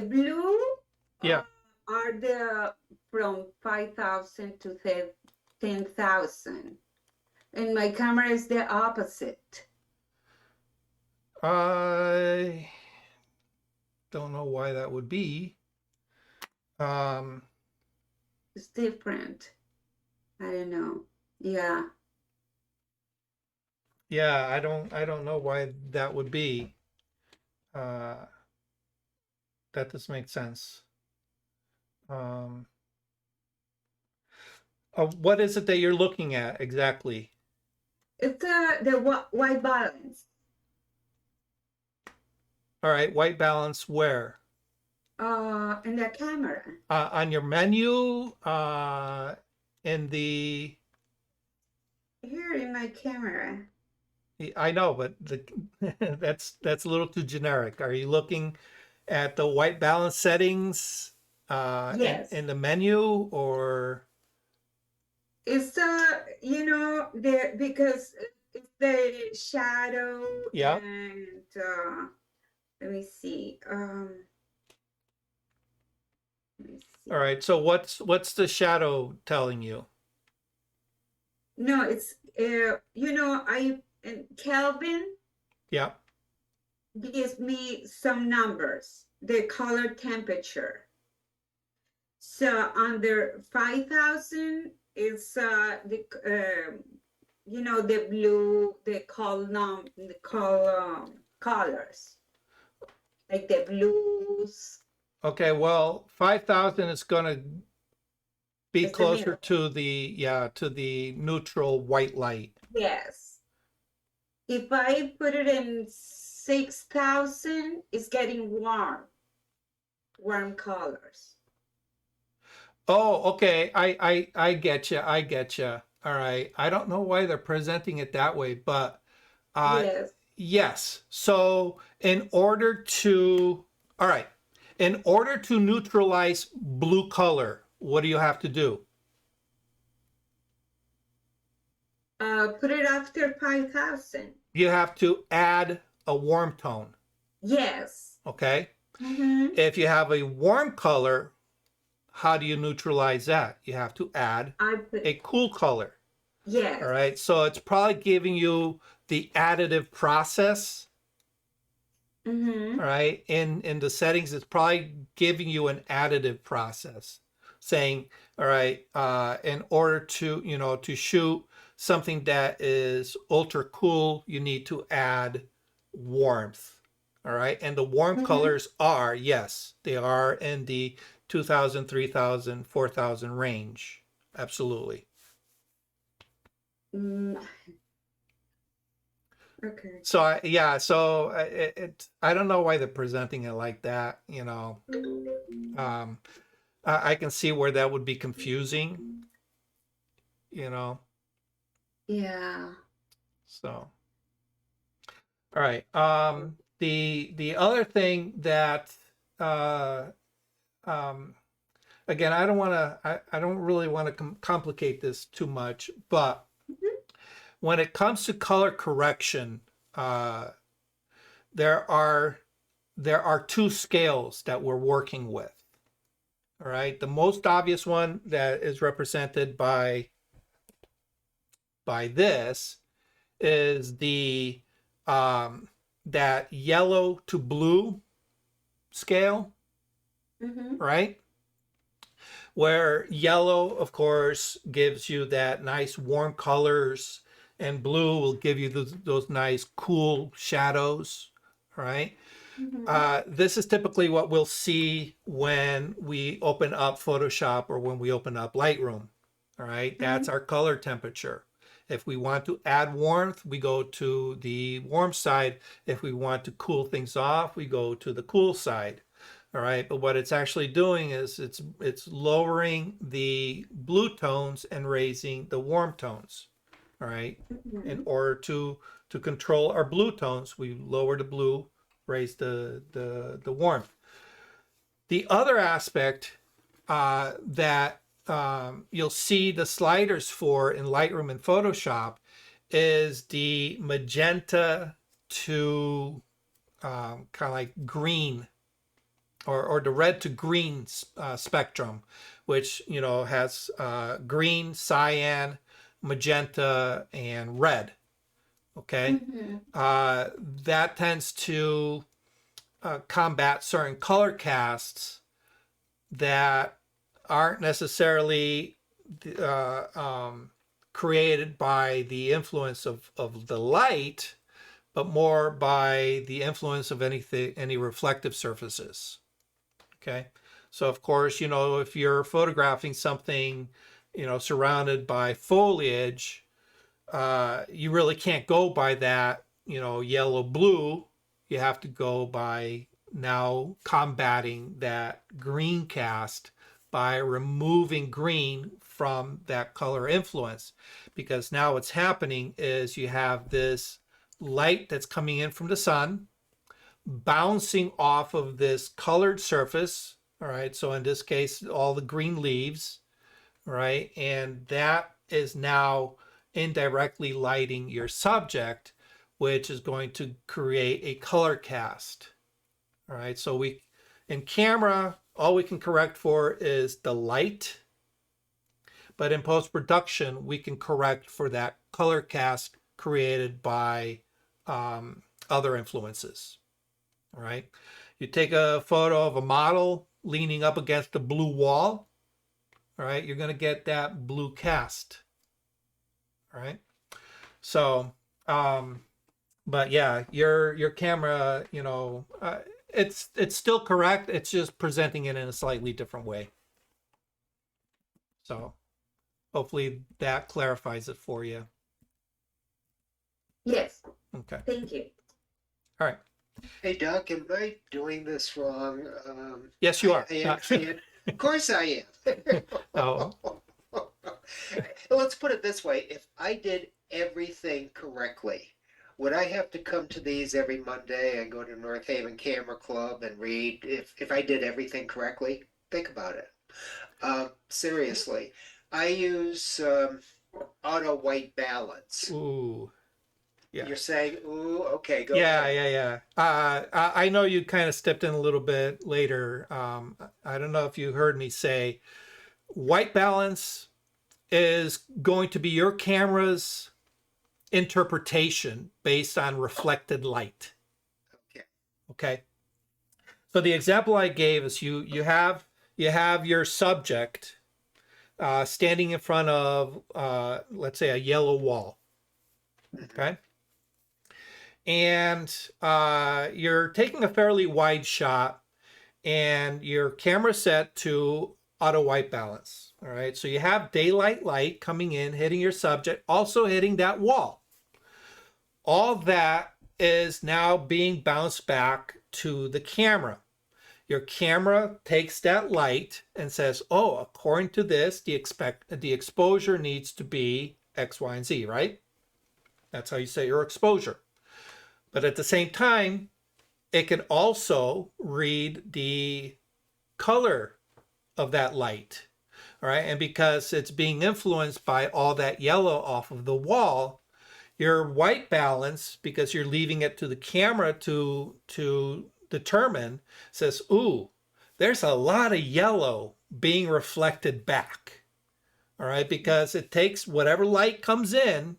Speaker 5: blue
Speaker 3: Yeah.
Speaker 5: are the from 5,000 to 10,000, and my camera is the opposite.
Speaker 3: I don't know why that would be.
Speaker 5: It's different. I don't know. Yeah.
Speaker 3: Yeah, I don't know why that would be. That does make sense. What is it that you're looking at exactly?
Speaker 5: It's the white balance.
Speaker 3: All right, white balance where?
Speaker 5: In the camera.
Speaker 3: On your menu, in the,
Speaker 5: Here in my camera.
Speaker 3: I know, but that's a little too generic. Are you looking at the white balance settings
Speaker 5: Yes.
Speaker 3: in the menu, or?
Speaker 5: It's because it's the shadow.
Speaker 3: Yeah.
Speaker 5: And let me see. Let me see.
Speaker 3: All right, so what's the shadow telling you?
Speaker 5: No, it's Kelvin
Speaker 3: Yeah.
Speaker 5: gives me some numbers, the color temperature. So under 5,000 is the blue, the colors, like the blues.
Speaker 3: Okay, well, 5,000 is going to be
Speaker 5: It's the
Speaker 3: closer
Speaker 5: middle.
Speaker 3: to the neutral white light.
Speaker 5: Yes. If I put it in 6,000, it's getting warm colors.
Speaker 3: Oh, okay. I get you. I get you. All right. I don't know why they're presenting it that way, but
Speaker 5: Yes.
Speaker 3: yes. So all right, in order to neutralize blue color, what do you have to do?
Speaker 5: Put it after 5,000.
Speaker 3: You have to add a warm tone,
Speaker 5: Yes.
Speaker 3: okay?
Speaker 5: Mm-hmm.
Speaker 3: If you have a warm color, how do you neutralize that? You have to add
Speaker 5: I put,
Speaker 3: a cool color,
Speaker 5: yes.
Speaker 3: all right? So it's probably giving you the additive process,
Speaker 5: Mm-hmm.
Speaker 3: all right? In the settings, it's probably giving you an additive process, saying, all right, in order to, you know, to shoot something that is ultra cool, you need to add warmth, all right? And the warm
Speaker 5: Mm-hmm.
Speaker 3: colors are, yes, they are in the 2,000, 3,000, 4,000 range. Absolutely.
Speaker 5: Mm. Okay.
Speaker 3: So I don't know why they're presenting it like that, you know. I can see where that would be confusing, you know.
Speaker 5: Yeah.
Speaker 3: So, all right. The other thing that um, again, I don't really want to complicate this too much, but when it comes to color correction, uh, there are two scales that we're working with. All right, the most obvious one that is represented by this is the that yellow to blue scale,
Speaker 5: Mm-hmm.
Speaker 3: right? Where yellow, of course, gives you that nice warm colors, and blue will give you those nice cool shadows, right?
Speaker 5: Mm-hmm.
Speaker 3: This is typically what we'll see when we open up Photoshop or when we open up Lightroom. All right, that's our color temperature. If we want to add warmth, we go to the warm side. If we want to cool things off, we go to the cool side. All right, but what it's actually doing is it's lowering the blue tones and raising the warm tones. All right, in order to control our blue tones, we lower the blue, raise the warmth. The other aspect that you'll see the sliders for in Lightroom and Photoshop is the magenta to kind of like green, or the red to green spectrum, which, you know, has green, cyan, magenta, and red. Okay, that tends to combat certain color casts that aren't necessarily created by the influence of the light, but more by the influence of any reflective surfaces. Okay, so of course, you know, if you're photographing something, you know, surrounded by foliage, you really can't go by that, you know, yellow blue. You have to go by now combating that green cast by removing green from that color influence, because now what's happening is you have this light that's coming in from the sun bouncing off of this colored surface. All right, so in this case, all the green leaves, right? And that is now indirectly lighting your subject, which is going to create a color cast. All right, so in camera, all we can correct for is the light, but in post-production, we can correct for that color cast created by other influences. All right, you take a photo of a model leaning up against a blue wall, all right, you're going to get that blue cast. All right, so but yeah, your camera, you know, it's still correct, it's just presenting it in a slightly different way. So hopefully that clarifies it for you.
Speaker 5: Yes.
Speaker 3: Okay,
Speaker 5: Thank you.
Speaker 3: all right.
Speaker 4: Hey, Doc, am I doing this wrong?
Speaker 3: Yes, you are.
Speaker 4: I understand. Of course I am.
Speaker 3: Oh.
Speaker 4: Let's put it this way. If I did everything correctly, would I have to come to these every Monday and go to North Haven Camera Club and read if I did everything correctly? Think about it. Seriously. I use auto white balance.
Speaker 3: Ooh. Yeah.
Speaker 4: You're saying, ooh, okay, go
Speaker 3: Yeah,
Speaker 4: ahead.
Speaker 3: yeah. I know you kind of stepped in a little bit later. I don't know if you heard me say white balance is going to be your camera's interpretation based on reflected light.
Speaker 4: Okay.
Speaker 3: Okay. So the example I gave is you have your subject standing in front of let's say a yellow wall. Okay. And you're taking a fairly wide shot and your camera set to auto white balance. All right. So you have daylight light coming in, hitting your subject, also hitting that wall. All that is now being bounced back to the camera. Your camera takes that light and says, oh, according to this, the exposure needs to be X, Y, and Z, right? That's how you set your exposure. But at the same time, it can also read the color of that light, all right? And because it's being influenced by all that yellow off of the wall, your white balance, because you're leaving it to the camera to determine, says, ooh, there's a lot of yellow being reflected back, all right? Because it takes whatever light comes in,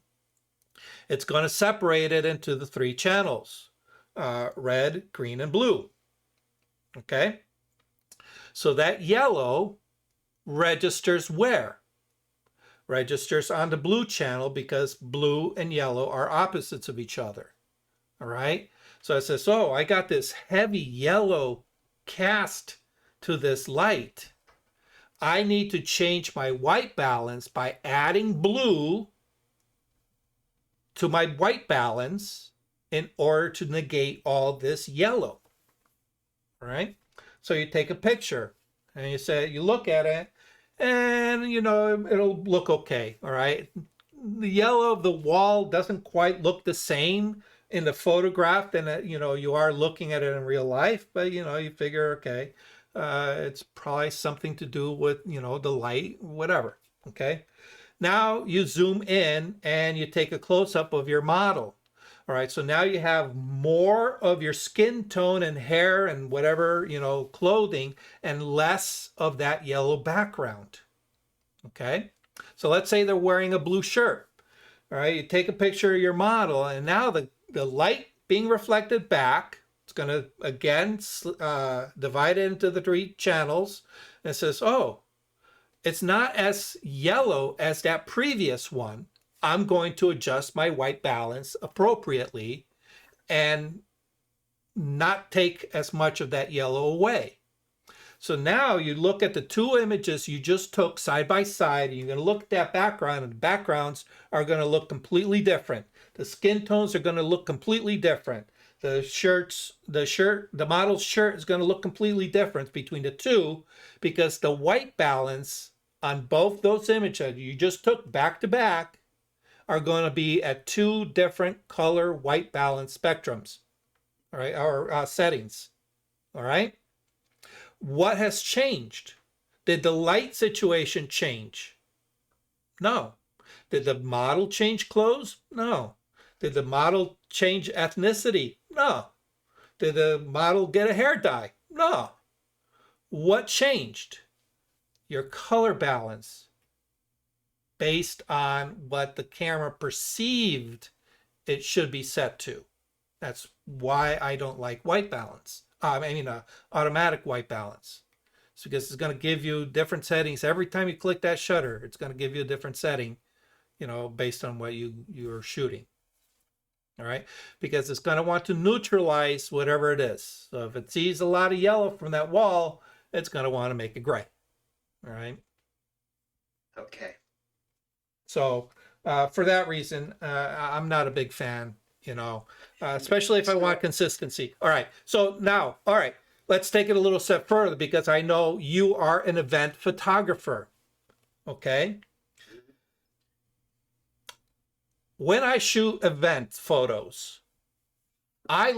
Speaker 3: it's going to separate it into the three channels, red, green, and blue, okay? So that yellow registers where? Registers on the blue channel because blue and yellow are opposites of each other, all right? So it says, oh, I got this heavy yellow cast to this light. I need to change my white balance by adding blue to my white balance in order to negate all this yellow, all right? So you take a picture and you look at it and, it'll look okay, all right? The yellow of the wall doesn't quite look the same in the photograph than, you are looking at it in real life, but, you figure, okay, it's probably something to do with, the light, whatever, okay? Now you zoom in and you take a close-up of your model. All right, so now you have more of your skin tone and hair and whatever, clothing, and less of that yellow background. Okay, so let's say they're wearing a blue shirt. All right, you take a picture of your model, and now the light being reflected back, it's going to, again, divide it into the three channels, and it says, oh, it's not as yellow as that previous one. I'm going to adjust my white balance appropriately and not take as much of that yellow away. So now you look at the two images you just took side by side, and you're going to look at that background, and the backgrounds are going to look completely different. The skin tones are going to look completely different. The model's shirt is going to look completely different between the two because the white balance on both those images you just took back to back are going to be at two different color white balance spectrums, all right, or settings, all right? What has changed? Did the light situation change? No. Did the model change clothes? No. Did the model change ethnicity? No. Did the model get a hair dye? No. What changed? Your color balance based on what the camera perceived it should be set to. That's why I don't like white balance. Automatic white balance. It's because it's going to give you different settings. Every time you click that shutter, it's going to give you a different setting, based on what you're shooting. All right, because it's going to want to neutralize whatever it is. So if it sees a lot of yellow from that wall, it's going to want to make it gray. All right.
Speaker 4: Okay.
Speaker 3: So for that reason, I'm not a big fan, especially if I want consistency. All right. So now, all right, let's take it a little step further because I know you are an event photographer. Okay. When I shoot event photos, I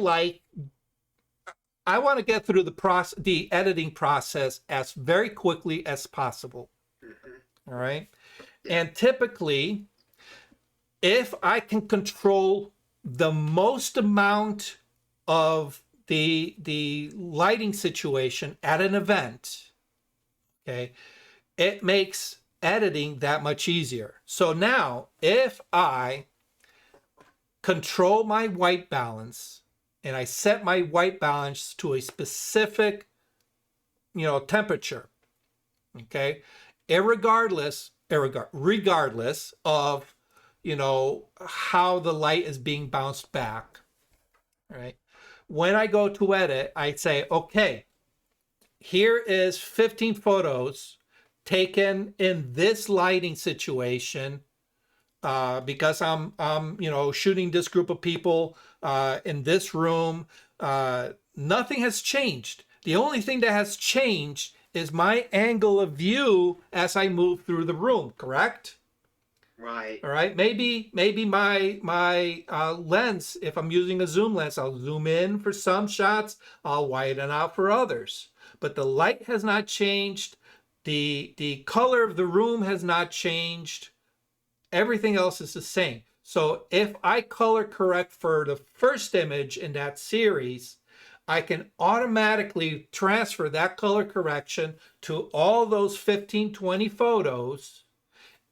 Speaker 3: want to get through the editing process as very quickly as possible. All right. And typically, if I can control the most amount of the lighting situation at an event, okay, it makes editing that much easier. So now, if I control my white balance and I set my white balance to a specific, temperature, okay, regardless of, how the light is being bounced back, right? When I go to edit, I say, okay, here is 15 photos taken in this lighting situation, because I'm shooting this group of people in this room. Nothing has changed. The only thing that has changed is my angle of view as I move through the room, correct?
Speaker 4: Right.
Speaker 3: All right. Maybe my lens, if I'm using a zoom lens, I'll zoom in for some shots, I'll widen out for others. But the light has not changed. The color of the room has not changed. Everything else is the same. So if I color correct for the first image in that series, I can automatically transfer that color correction to all those 15, 20 photos,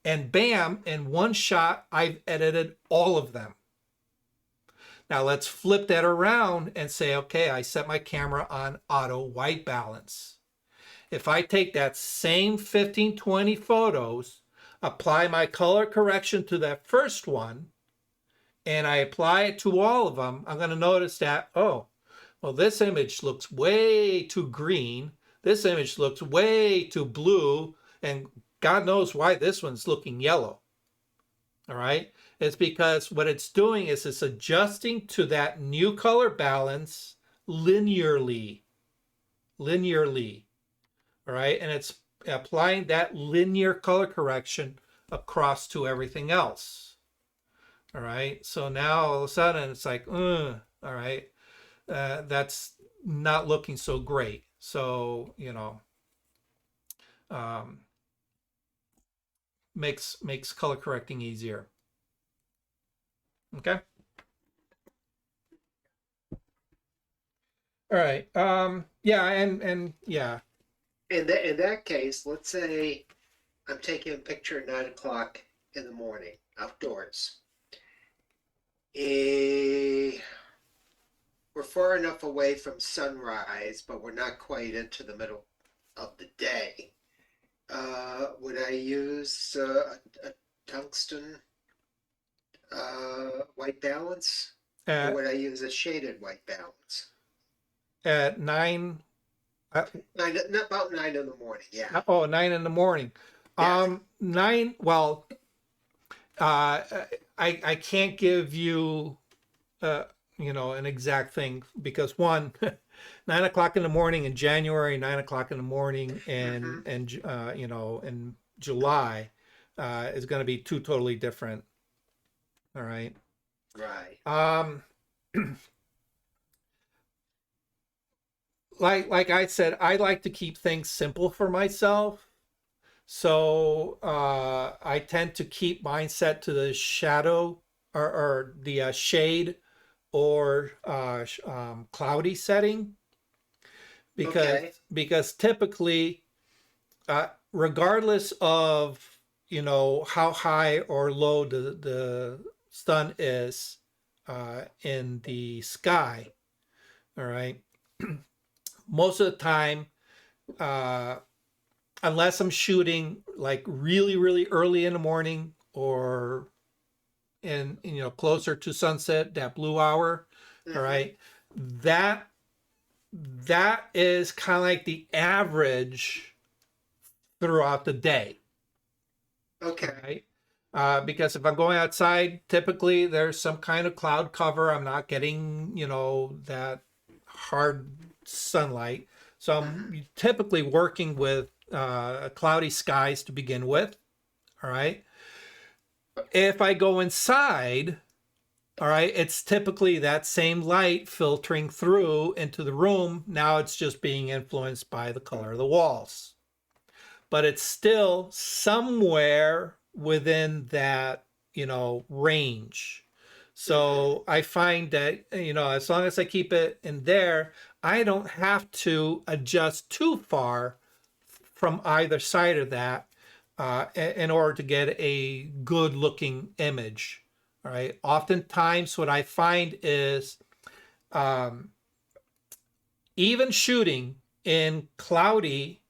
Speaker 3: and bam, in one shot, I've edited all of them. Now let's flip that around and say, okay, I set my camera on auto white balance. If I take that same 15, 20 photos, apply my color correction to that first one, and I apply it to all of them, I'm going to notice that, oh, well, this image looks way too green. This image looks way too blue. And God knows why this one's looking yellow. All right. It's because what it's doing is it's adjusting to that new color balance linearly. All right. And it's applying that linear color correction across to everything else. All right. So now all of a sudden it's like, all right. That's not looking so great. So, makes color correcting easier. Okay. All right. Yeah. And yeah.
Speaker 4: In that case, let's say I'm taking a picture at 9 o'clock in the morning outdoors. We're far enough away from sunrise, but we're not quite into the middle of the day. Would I use a tungsten white balance? Or would I use a shaded white balance?
Speaker 3: At 9?
Speaker 4: About 9 in the morning, yeah.
Speaker 3: 9 in the morning.
Speaker 4: Yeah.
Speaker 3: 9, well, I can't give you an exact thing, because one, 9 o'clock in the morning in January, 9 o'clock in the morning and in July is going to be two totally different. All right.
Speaker 4: Right.
Speaker 3: Like I said, I like to keep things simple for myself. So I tend to keep mine set to the shadow or the shade or cloudy setting, because typically, regardless of how high or low the sun is in the sky, all right, most of the time, unless I'm shooting like really, really early in the morning or in closer to sunset, that blue hour, all right, that is kind of like the average throughout the day.
Speaker 4: Okay.
Speaker 3: Right? Because if I'm going outside, typically there's some kind of cloud cover. I'm not getting that hard sunlight, so I'm typically working with cloudy skies to begin with. All right. If I go inside, all right, it's typically that same light filtering through into the room. Now it's just being influenced by the color of the walls, but it's still somewhere within that, range. So I find that, as long as I keep it in there, I don't have to adjust too far from either side of that in order to get a good looking image. All right. Oftentimes, what I find is even shooting in cloudy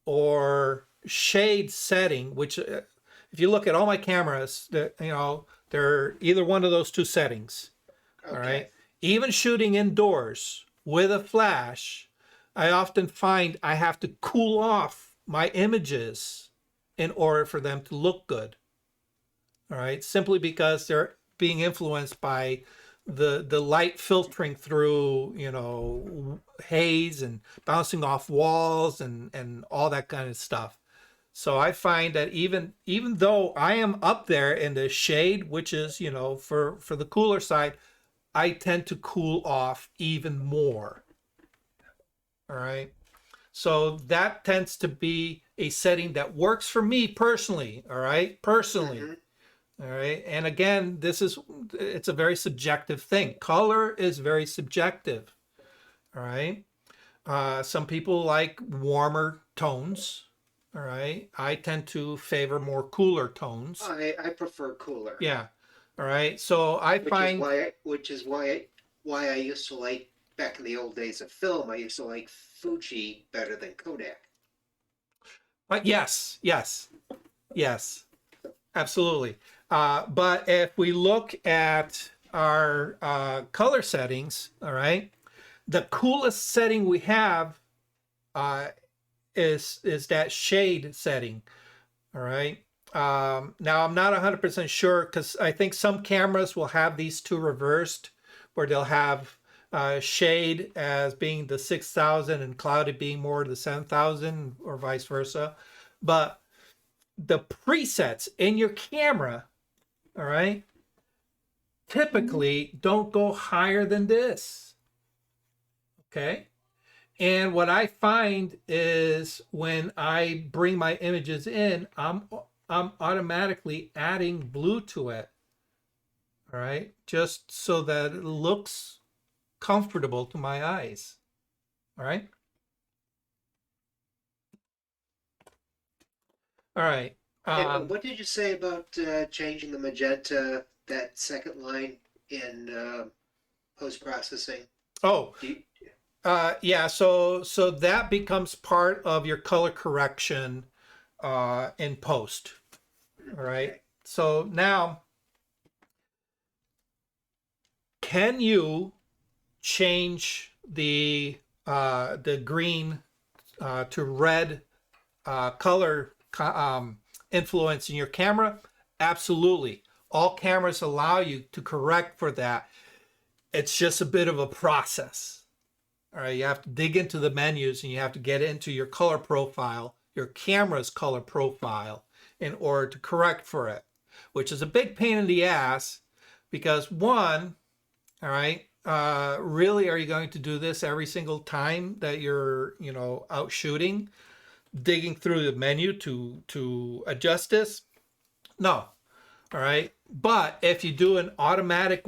Speaker 3: or shade setting, which if you look at all my cameras, they're either one of those two settings.
Speaker 4: Okay.
Speaker 3: All right. Even shooting indoors with a flash, I often find I have to cool off my images in order for them to look good. All right. Simply because they're being influenced by the light filtering through, haze and bouncing off walls and all that kind of stuff. So I find that even though I am up there in the shade, which is, for the cooler side, I tend to cool off even more. All right. So that tends to be a setting that works for me personally. All right. Personally.
Speaker 4: Mm-hmm.
Speaker 3: All right. And again, it's a very subjective thing. Color is very subjective. All right. Some people like warmer tones. All right. I tend to favor more cooler tones.
Speaker 4: I prefer cooler.
Speaker 3: Yeah. All right. So I find
Speaker 4: which is why I used to like, back in the old days of film, I used to like Fuji better than Kodak.
Speaker 3: yes, absolutely. But if we look at our color settings, all right, the coolest setting we have is that shade setting. All right. Now I'm not 100% sure because I think some cameras will have these two reversed, where they'll have shade as being the 6,000 and clouded being more the 7,000, or vice versa. But the presets in your camera, all right, typically don't go higher than this. Okay. And what I find is when I bring my images in, I'm automatically adding blue to it. All right. Just so that it looks comfortable to my eyes. All right. All right.
Speaker 4: And what did you say about changing the magenta, that second line in post-processing?
Speaker 3: Oh,
Speaker 4: Do you,
Speaker 3: yeah. So that becomes part of your color correction in post. All right.
Speaker 4: Okay.
Speaker 3: So now, can you change the green to red color influence in your camera? Absolutely. All cameras allow you to correct for that. It's just a bit of a process. All right, you have to dig into the menus and you have to get into your color profile, your camera's color profile, in order to correct for it, which is a big pain in the ass because one, all right, really, are you going to do this every single time that you're, out shooting, digging through the menu to adjust this? No. All right. But if you do an automatic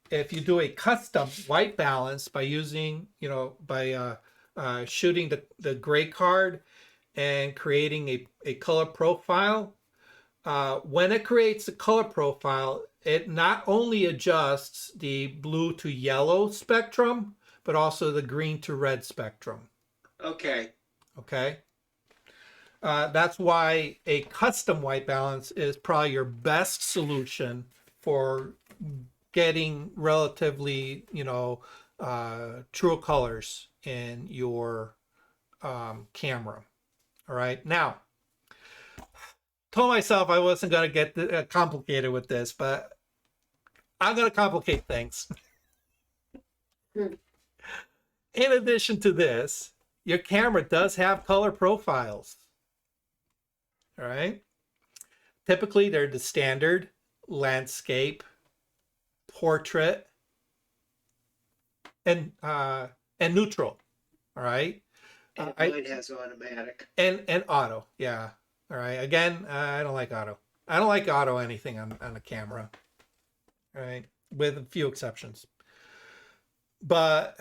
Speaker 3: if you do a custom white balance by using, by shooting the gray card and creating a color profile, when it creates a color profile, it not only adjusts the blue to yellow spectrum, but also the green to red spectrum.
Speaker 4: Okay.
Speaker 3: Okay. That's why a custom white balance is probably your best solution for getting relatively, true colors in your camera. All right. Now, told myself I wasn't going to get complicated with this, but I'm going to complicate things. In addition to this, your camera does have color profiles. All right. Typically, they're the standard landscape, portrait, and neutral. All right.
Speaker 4: And mine has automatic.
Speaker 3: And auto. Yeah. All right. Again, I don't like auto. I don't like auto anything on a camera. All right. With a few exceptions. But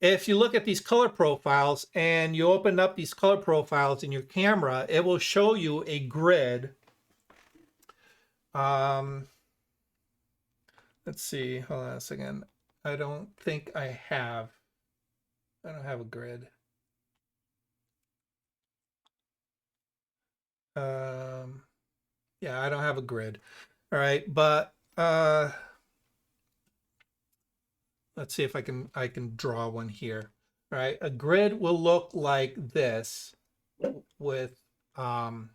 Speaker 3: if you look at these color profiles and you open up these color profiles in your camera, it will show you a grid. Let's see. Hold on a second. I don't have a grid. Yeah, I don't have a grid. All right, but let's see if I can draw one here. All right, a grid will look like this with kind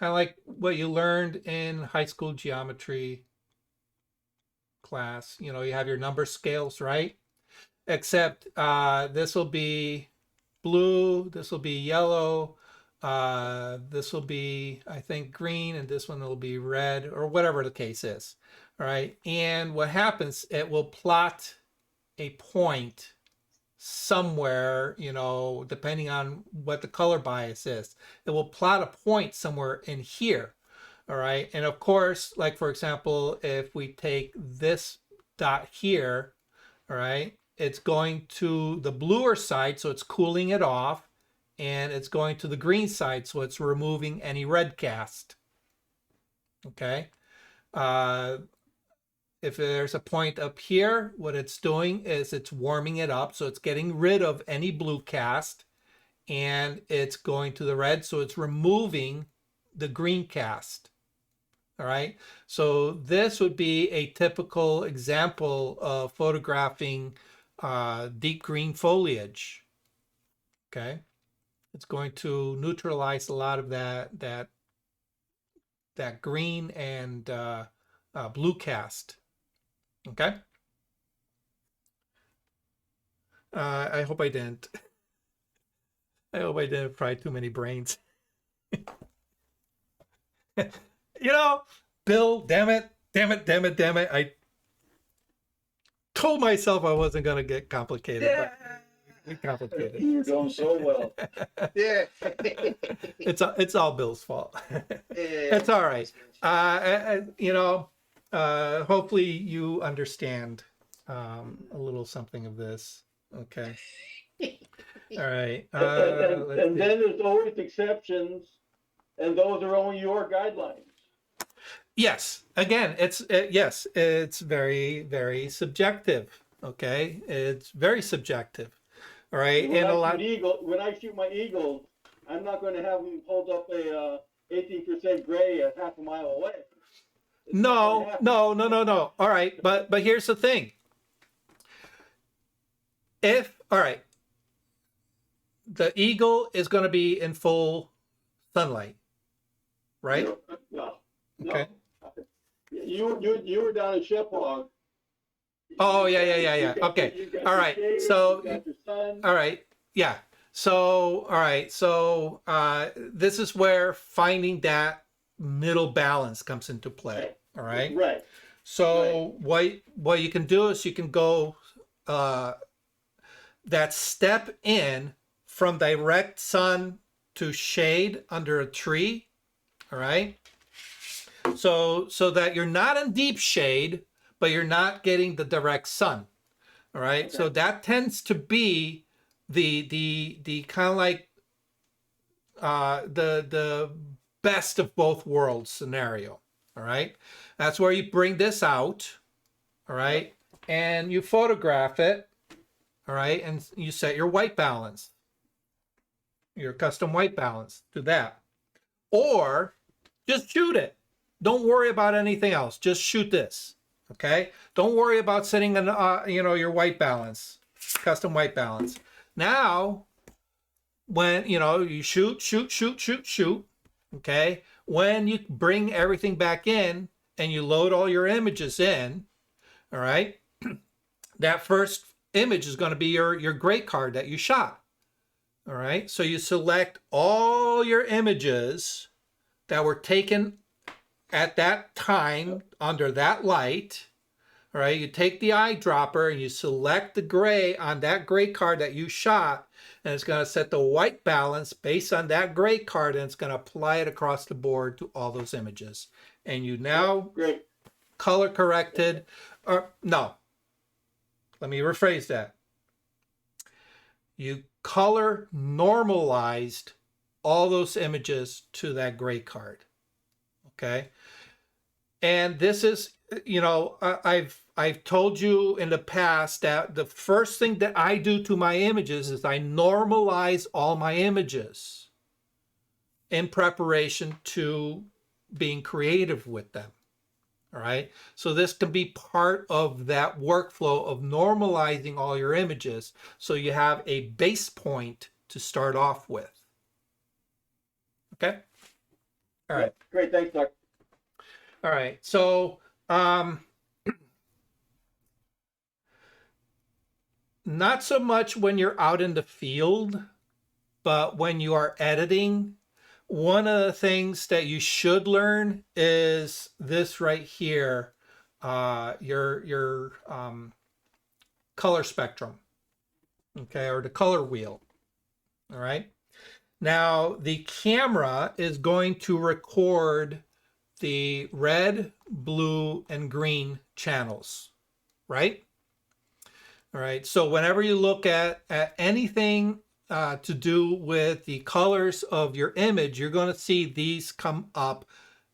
Speaker 3: of like what you learned in high school geometry class. You know, you have your number scales, right? Except this will be blue, this will be yellow, this will be, I think, green, and this one will be red, or whatever the case is. All right. And what happens, it will plot a point somewhere, you know, depending on what the color bias is. It will plot a point somewhere in here. All right. And of course, like, for example, if we take this dot here, all right, it's going to the bluer side, so it's cooling it off, and it's going to the green side, so it's removing any red cast. Okay. If there's a point up here, what it's doing is it's warming it up, so it's getting rid of any blue cast, and it's going to the red, so it's removing the green cast. All right, so this would be a typical example of photographing deep green foliage. Okay, it's going to neutralize a lot of that green and blue cast. Okay. I hope I didn't. I hope I didn't fry too many brains. You know, Bill, damn it. I told myself I wasn't going to get complicated.
Speaker 4: Yeah.
Speaker 3: But complicated.
Speaker 2: You're doing so well.
Speaker 4: Yeah.
Speaker 3: It's all Bill's fault. It's all right. You know, hopefully you understand a little something of this. Okay. All right.
Speaker 2: And then there's always exceptions, and those are only your guidelines.
Speaker 3: Yes. Again, it's very, very subjective. Okay, it's very subjective. All right,
Speaker 2: When
Speaker 3: and
Speaker 2: I shoot my eagle, I'm not going to have them hold up a 18% gray at half a mile away.
Speaker 3: No. All right, but here's the thing. All right, the eagle is going to be in full sunlight, right?
Speaker 2: No.
Speaker 3: Okay.
Speaker 2: You were down in Shephog.
Speaker 3: Oh, yeah. Okay. All right. So, all right. Yeah. So, all right. So, this is where finding that middle balance comes into play. All right.
Speaker 2: Right.
Speaker 3: So, what you can do is you can go that step in from direct sun to shade under a tree. All right. So that you're not in deep shade, but you're not getting the direct sun. All right. Okay. So that tends to be the kind of like the best of both worlds scenario. All right. That's where you bring this out. All right. And you photograph it. All right. And you set your white balance, your custom white balance to that, or just shoot it. Don't worry about anything else. Just shoot this. Okay. Don't worry about setting an, your white balance, custom white balance. Now, when, you shoot. Okay. When you bring everything back in and you load all your images in, all right, that first image is going to be your gray card that you shot. All right. So you select all your images that were taken at that time under that light. All right, you take the eyedropper and you select the gray on that gray card that you shot, and it's going to set the white balance based on that gray card, and it's going to apply it across the board to all those images. And you now
Speaker 2: Great.
Speaker 3: color corrected, or no, let me rephrase that. You color normalized all those images to that gray card. Okay. And this is, you know, I've told you in the past that the first thing that I do to my images is I normalize all my images in preparation to being creative with them. All right. So this can be part of that workflow of normalizing all your images so you have a base point to start off with. Okay. All right.
Speaker 2: Great. Thanks, Doc.
Speaker 3: All right. So, not so much when you're out in the field, but when you are editing, one of the things that you should learn is this right here, your color spectrum, okay, or the color wheel. All right. Now the camera is going to record the red, blue, and green channels, right? All right. So whenever you look at anything to do with the colors of your image, you're going to see these come up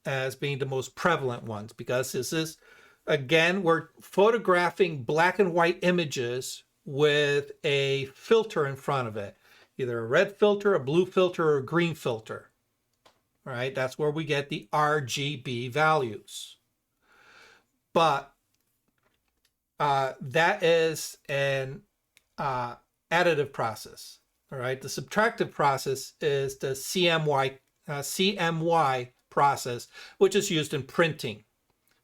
Speaker 3: as being the most prevalent ones, because this is, again, we're photographing black and white images with a filter in front of it, either a red filter, a blue filter, or a green filter. All right, that's where we get the RGB values. But that is an additive process. All right, the subtractive process is the CMY process, which is used in printing.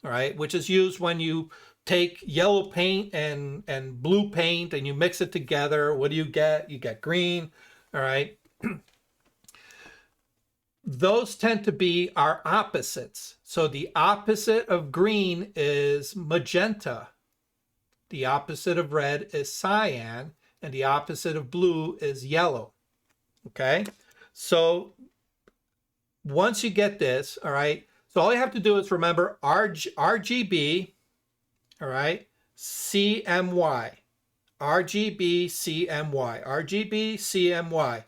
Speaker 3: All right, which is used when you take yellow paint and blue paint and you mix it together. What do you get? You get green. All right. Those tend to be our opposites. So the opposite of green is magenta. The opposite of red is cyan, and the opposite of blue is yellow. Okay? So once you get this, all right, so all you have to do is remember RGB, all right, CMY, RGB, CMY, RGB, CMY,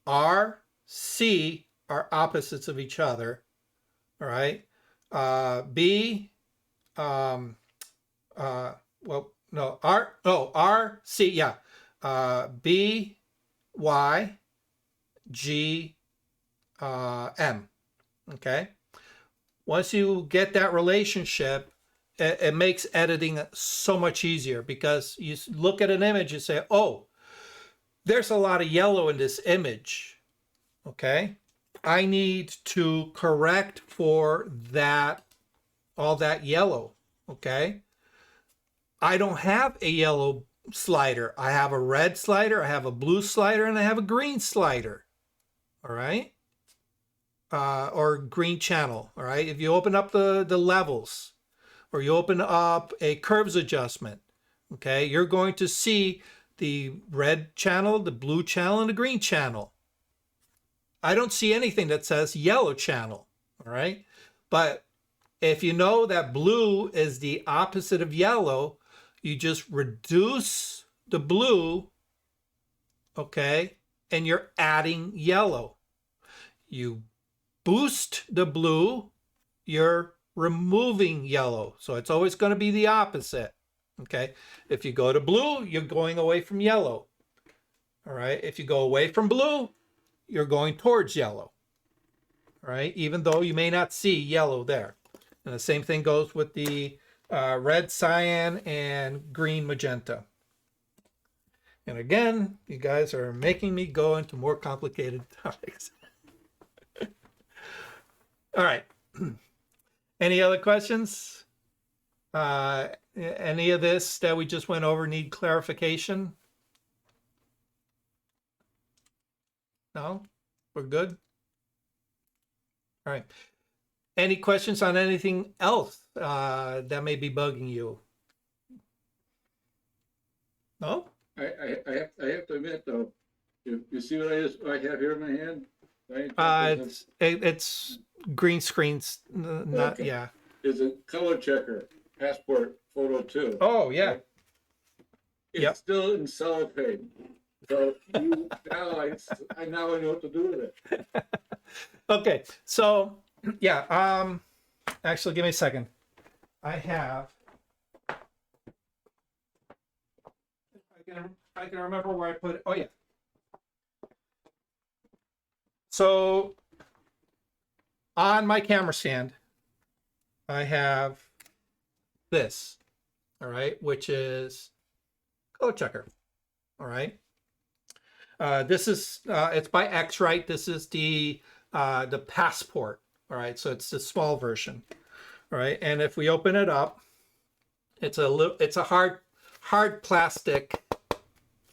Speaker 3: RC are opposites of each other. All right. B, well, no, R, C, yeah. B, Y, G, M. Okay. Once you get that relationship, it makes editing so much easier, because you look at an image and say, oh, there's a lot of yellow in this image. Okay. I need to correct for that, all that yellow, okay? I don't have a yellow slider. I have a red slider, I have a blue slider, and I have a green slider, all right? Or green channel, all right? If you open up the levels, or you open up a curves adjustment, okay, you're going to see the red channel, the blue channel, and the green channel. I don't see anything that says yellow channel, all right? But if you know that blue is the opposite of yellow, you just reduce the blue, okay? And you're adding yellow. You boost the blue, you're removing yellow. So it's always going to be the opposite, okay? If you go to blue, you're going away from yellow, all right? If you go away from blue, you're going towards yellow, right? Even though you may not see yellow there. And the same thing goes with the red, cyan, and green, magenta. And again, you guys are making me go into more complicated topics. All right. Any other questions? Any of this that we just went over need clarification? No? We're good? All right. Any questions on anything else that may be bugging you? No?
Speaker 2: I have to admit though, you see what I have here in my hand? Right?
Speaker 3: It's green screens, not,
Speaker 2: Okay.
Speaker 3: yeah.
Speaker 2: Is a color checker, passport photo 2.
Speaker 3: Oh, yeah.
Speaker 2: Right? It's
Speaker 3: Yep.
Speaker 2: still in cellophane. So now I know what to do with it.
Speaker 3: Okay, so yeah, actually give me a second. I have I can remember where I put it. Oh yeah. So on my camera stand, I have this, all right, which is color checker. All right. This is it's by X-Rite. This is the passport. All right, so it's the small version. All right, and if we open it up, it's a hard plastic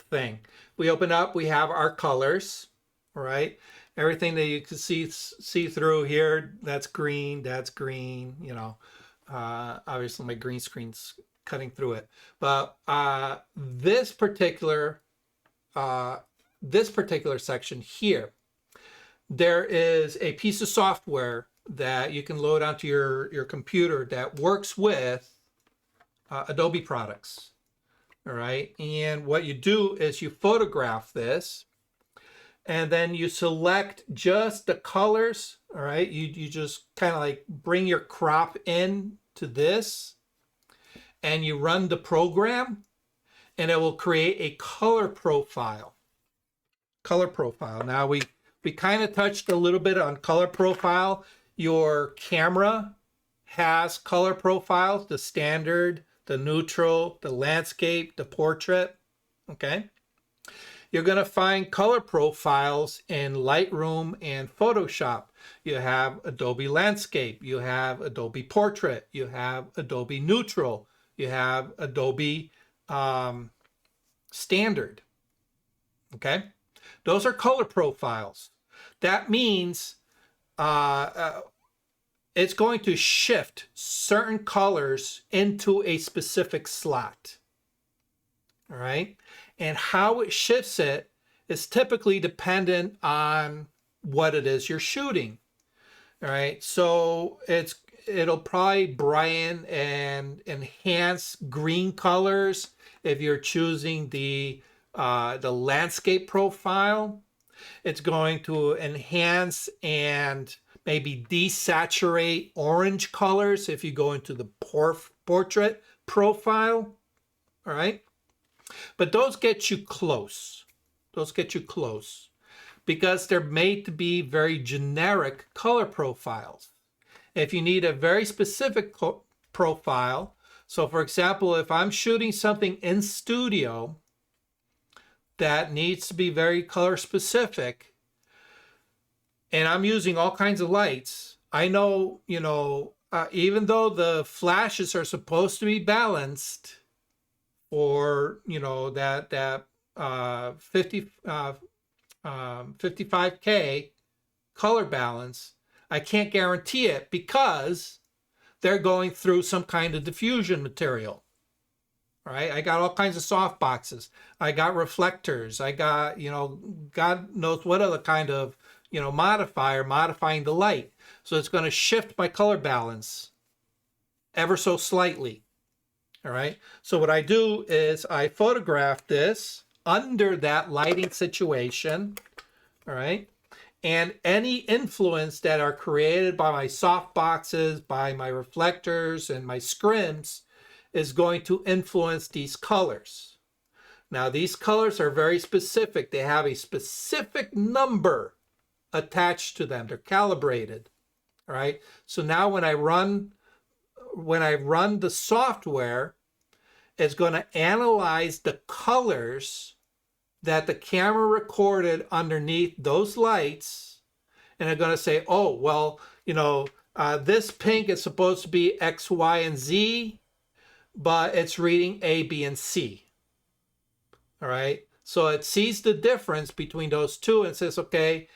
Speaker 3: thing. We open up, we have our colors. All right, everything that you can see through here, that's green. You know, obviously my green screen's cutting through it, but this particular section here, there is a piece of software that you can load onto your computer that works with Adobe products. All right. And what you do is you photograph this and then you select just the colors. All right. You just kind of like bring your crop in to this and you run the program and it will create a color profile. Now we kind of touched a little bit on color profile. Your camera has color profiles, the standard, the neutral, the landscape, the portrait. Okay. You're going to find color profiles in Lightroom and Photoshop. You have Adobe Landscape, you have Adobe Portrait, you have Adobe Neutral, you have Adobe Standard. Okay. Those are color profiles. That means it's going to shift certain colors into a specific slot. All right. And how it shifts it is typically dependent on what it is you're shooting. All right. So it'll probably brighten and enhance green colors if you're choosing the landscape profile. It's going to enhance and maybe desaturate orange colors if you go into the portrait profile. All right. But those get you close. Because they're made to be very generic color profiles. If you need a very specific profile, so for example, if I'm shooting something in studio that needs to be very color specific, and I'm using all kinds of lights, I know, even though the flashes are supposed to be balanced for, that 55K color balance, I can't guarantee it because they're going through some kind of diffusion material. Right? I got all kinds of soft boxes. I got reflectors. I got, God knows what other kind of, modifier modifying the light. So it's going to shift my color balance ever so slightly. All right. So what I do is I photograph this under that lighting situation. All right. And any influence that are created by my soft boxes, by my reflectors and my scrims is going to influence these colors. Now, these colors are very specific. They have a specific number attached to them. They're calibrated. All right. So now when I run the software, it's going to analyze the colors that the camera recorded underneath those lights, and they're going to say, oh, well, this pink is supposed to be X, Y, and Z, but it's reading A, B, and C. All right. So it sees the difference between those two and says, okay,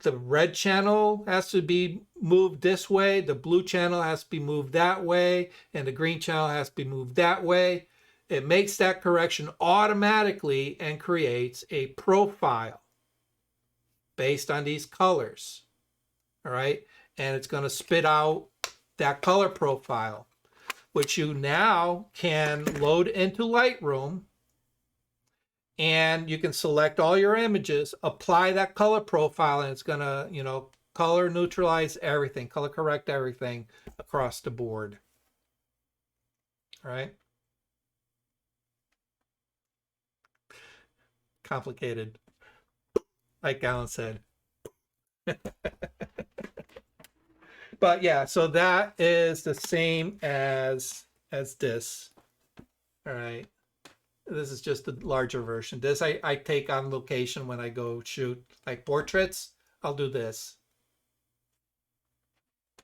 Speaker 3: the red channel has to be moved this way, the blue channel has to be moved that way, and the green channel has to be moved that way. it makes that correction automatically and creates a profile based on these colors. All right. And it's going to spit out that color profile, which you now can load into Lightroom, and you can select all your images, apply that color profile, and it's going to, you know, color neutralize everything, color correct everything across the board. All right. Complicated, like Alan said. But yeah, so that is the same as this. All right. This is just the larger version. This I take on location when I go shoot like portraits. I'll do this.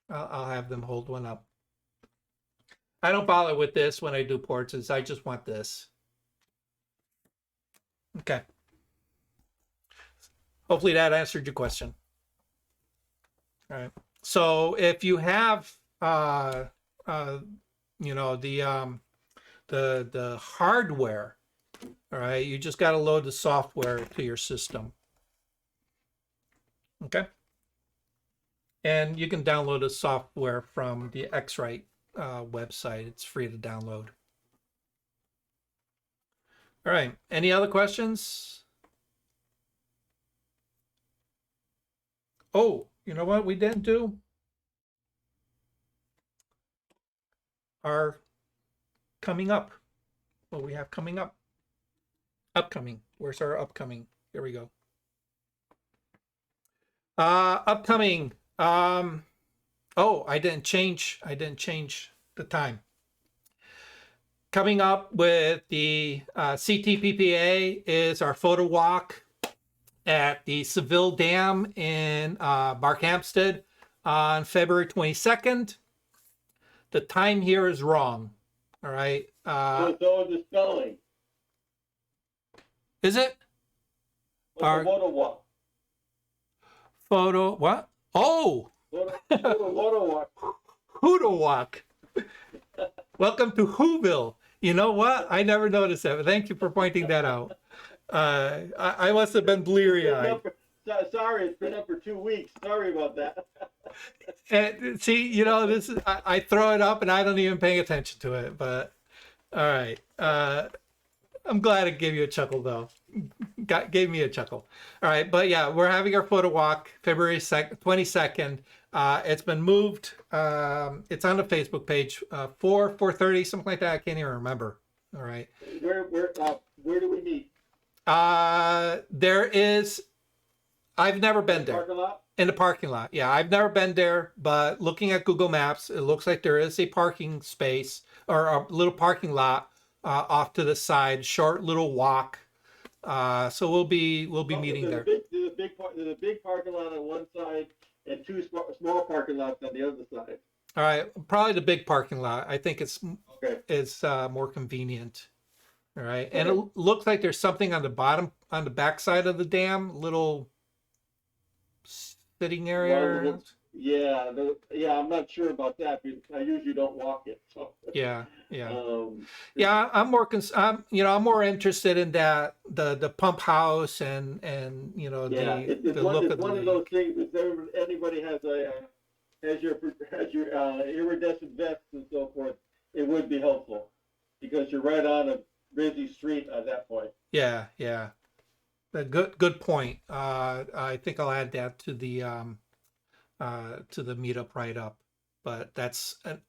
Speaker 3: I'll have them hold one up. I don't bother with this when I do portraits. I just want this. Okay. Hopefully that answered your question. All right. So if you have, you know, the hardware, all right, you just got to load the software to your system. Okay. And you can download the software from the X-Rite website. It's free to download. All right. Any other questions? Oh, you know what we didn't do? Our coming up. What we have coming up. Upcoming. Where's our upcoming? Here we go. Upcoming. Oh, I didn't change the time. Coming up with the CTPPA is our photo walk at the Seville Dam in Barkhamsted on February 22nd. The time here is wrong. All right.
Speaker 2: So the spelling.
Speaker 3: Is it?
Speaker 2: Our photo walk.
Speaker 3: Photo what? Oh!
Speaker 2: Photo walk.
Speaker 3: Hoodoo walk. Welcome to Whoville. You know what? I never noticed that. But thank you for pointing that out. I must have been bleary-eyed.
Speaker 2: Sorry, it's been up for 2 weeks. Sorry about that.
Speaker 3: And see, you know, this is I throw it up and I don't even pay attention to it. But all right, I'm glad it gave you a chuckle though. Gave me a chuckle. All right, but yeah, we're having our photo walk February 22nd. It's been moved. It's on the Facebook page. 4:30, something like that. I can't even remember. All right.
Speaker 2: Where do we meet?
Speaker 3: There is. I've never been there.
Speaker 2: Parking lot?
Speaker 3: In the parking lot. Yeah, I've never been there, but looking at Google Maps, it looks like there is a parking space or a little parking lot off to the side, short little walk. So we'll be meeting there.
Speaker 2: There's a big parking lot on one side and two small parking lots on the other side.
Speaker 3: All right, probably the big parking lot. I think it's more convenient. All right, and it looks like there's something on the back side of the dam, little sitting area.
Speaker 2: Yeah, I'm not sure about that because I usually don't walk it. So.
Speaker 3: Yeah. I'm more interested in that the pump house and you know the look of the lake.
Speaker 2: One of those things. If anybody has your iridescent vests and so forth, it would be helpful because you're right on a busy street at that point.
Speaker 3: Yeah. A good point. I think I'll add that to the meetup write-up. But that's an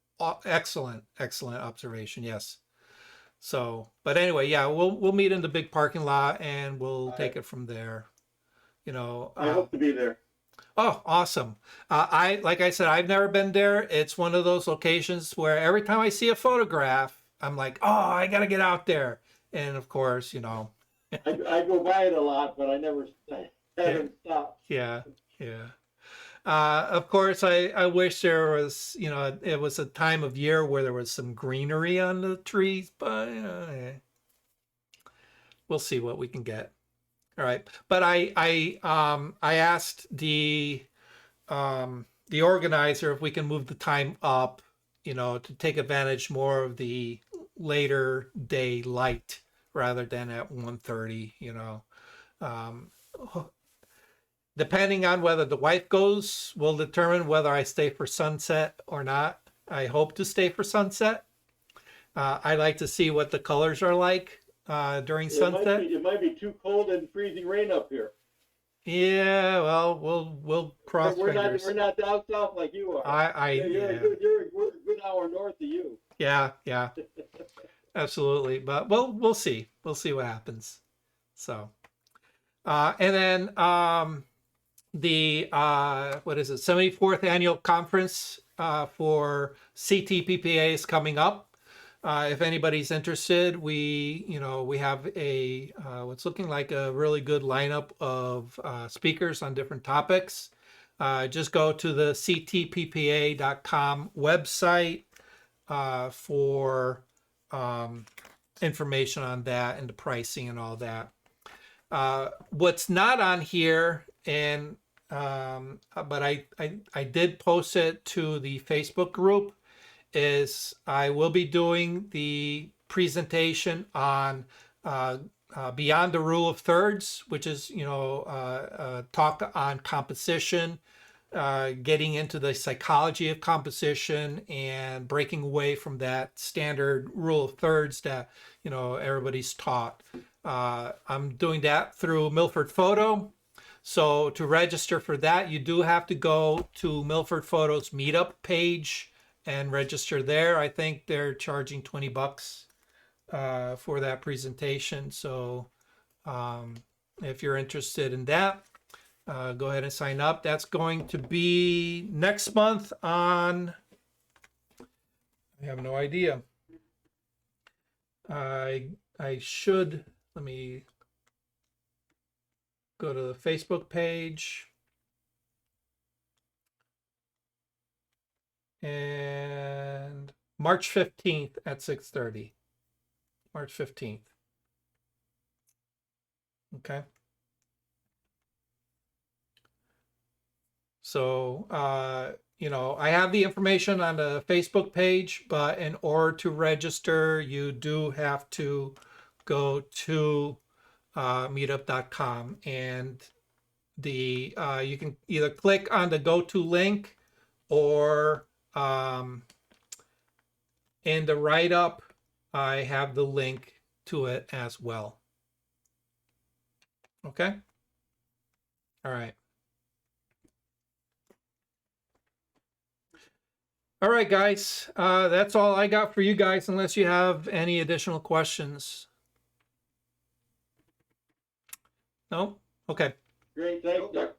Speaker 3: excellent observation. Yes. So, but anyway, yeah, we'll meet in the big parking lot and we'll take it from there. You know,
Speaker 2: I hope to be there.
Speaker 3: Oh, awesome. Like I said, I've never been there. It's one of those locations where every time I see a photograph, I'm like, oh, I got to get out there. And of course, you know,
Speaker 2: I go by it a lot, but I haven't stopped.
Speaker 3: Yeah. Of course, I wish there was, you know, it was a time of year where there was some greenery on the trees, but you know, we'll see what we can get. All right, but I asked the organizer if we can move the time up, you know, to take advantage more of the later day light rather than at 1:30, you know. Um, Depending on whether the wife goes will determine whether I stay for sunset or not. I hope to stay for sunset. I like to see what the colors are like during sunset.
Speaker 2: It might be too cold and freezing rain up here.
Speaker 3: Yeah, well, we'll cross fingers.
Speaker 2: We're not down south like you are. You're a good hour north of you.
Speaker 3: Yeah, absolutely. But we'll see. We'll see what happens. So, and then the what is it? 74th annual conference for CTPPA is coming up. If anybody's interested, we have a what's looking like a really good lineup of speakers on different topics. Just go to the ctppa.com website for information on that and the pricing and all that. What's not on here, and but I did post it to the Facebook group, is I will be doing the presentation on Beyond the Rule of Thirds, which is, talk on composition, getting into the psychology of composition and breaking away from that standard rule of thirds that, everybody's taught. I'm doing that through Milford Photo. So to register for that, you do have to go to Milford Photo's meetup page and register there. I think they're charging $20 for that presentation. So if you're interested in that, go ahead and sign up. That's going to be next month on, I have no idea. I should, let me go to the Facebook page. And March 15th at 6:30. March 15th. Okay. So, I have the information on the Facebook page, but in order to register, you do have to go to meetup.com, and you can either click on the go to link, or in the write-up, I have the link to it as well. Okay? All right. All right, guys. That's all I got for you guys, unless you have any additional questions. No? Okay.
Speaker 2: Great, thanks, Doc.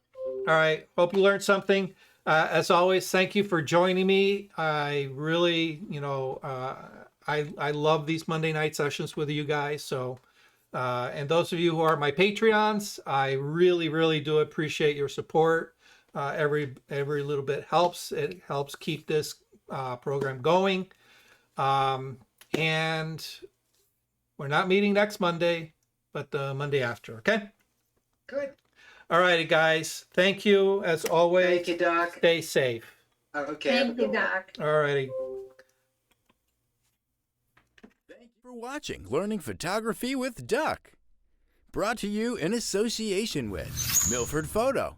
Speaker 3: All right. Hope you learned something. As always, thank you for joining me. I really, I love these Monday night sessions with you guys. So, and those of you who are my Patreons, I really, really do appreciate your support. Every little bit helps. It helps keep this program going. And we're not meeting next Monday, but the Monday after. Okay.
Speaker 4: Good.
Speaker 3: All righty, guys. Thank you as always.
Speaker 4: Thank you, Doc.
Speaker 3: Stay safe.
Speaker 4: Okay.
Speaker 5: Thank you, Doc.
Speaker 3: All righty.
Speaker 1: Thank you for watching Learning Photography with Duck. Brought to you in association with Milford Photo,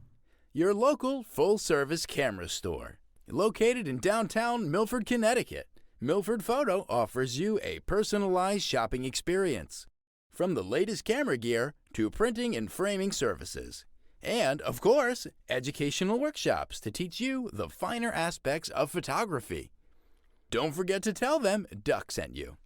Speaker 1: your local full-service camera store. Located in downtown Milford, Connecticut, Milford Photo offers you a personalized shopping experience. From the latest camera gear to printing and framing services. And, of course, educational workshops to teach you the finer aspects of photography. Don't forget to tell them Duck sent you.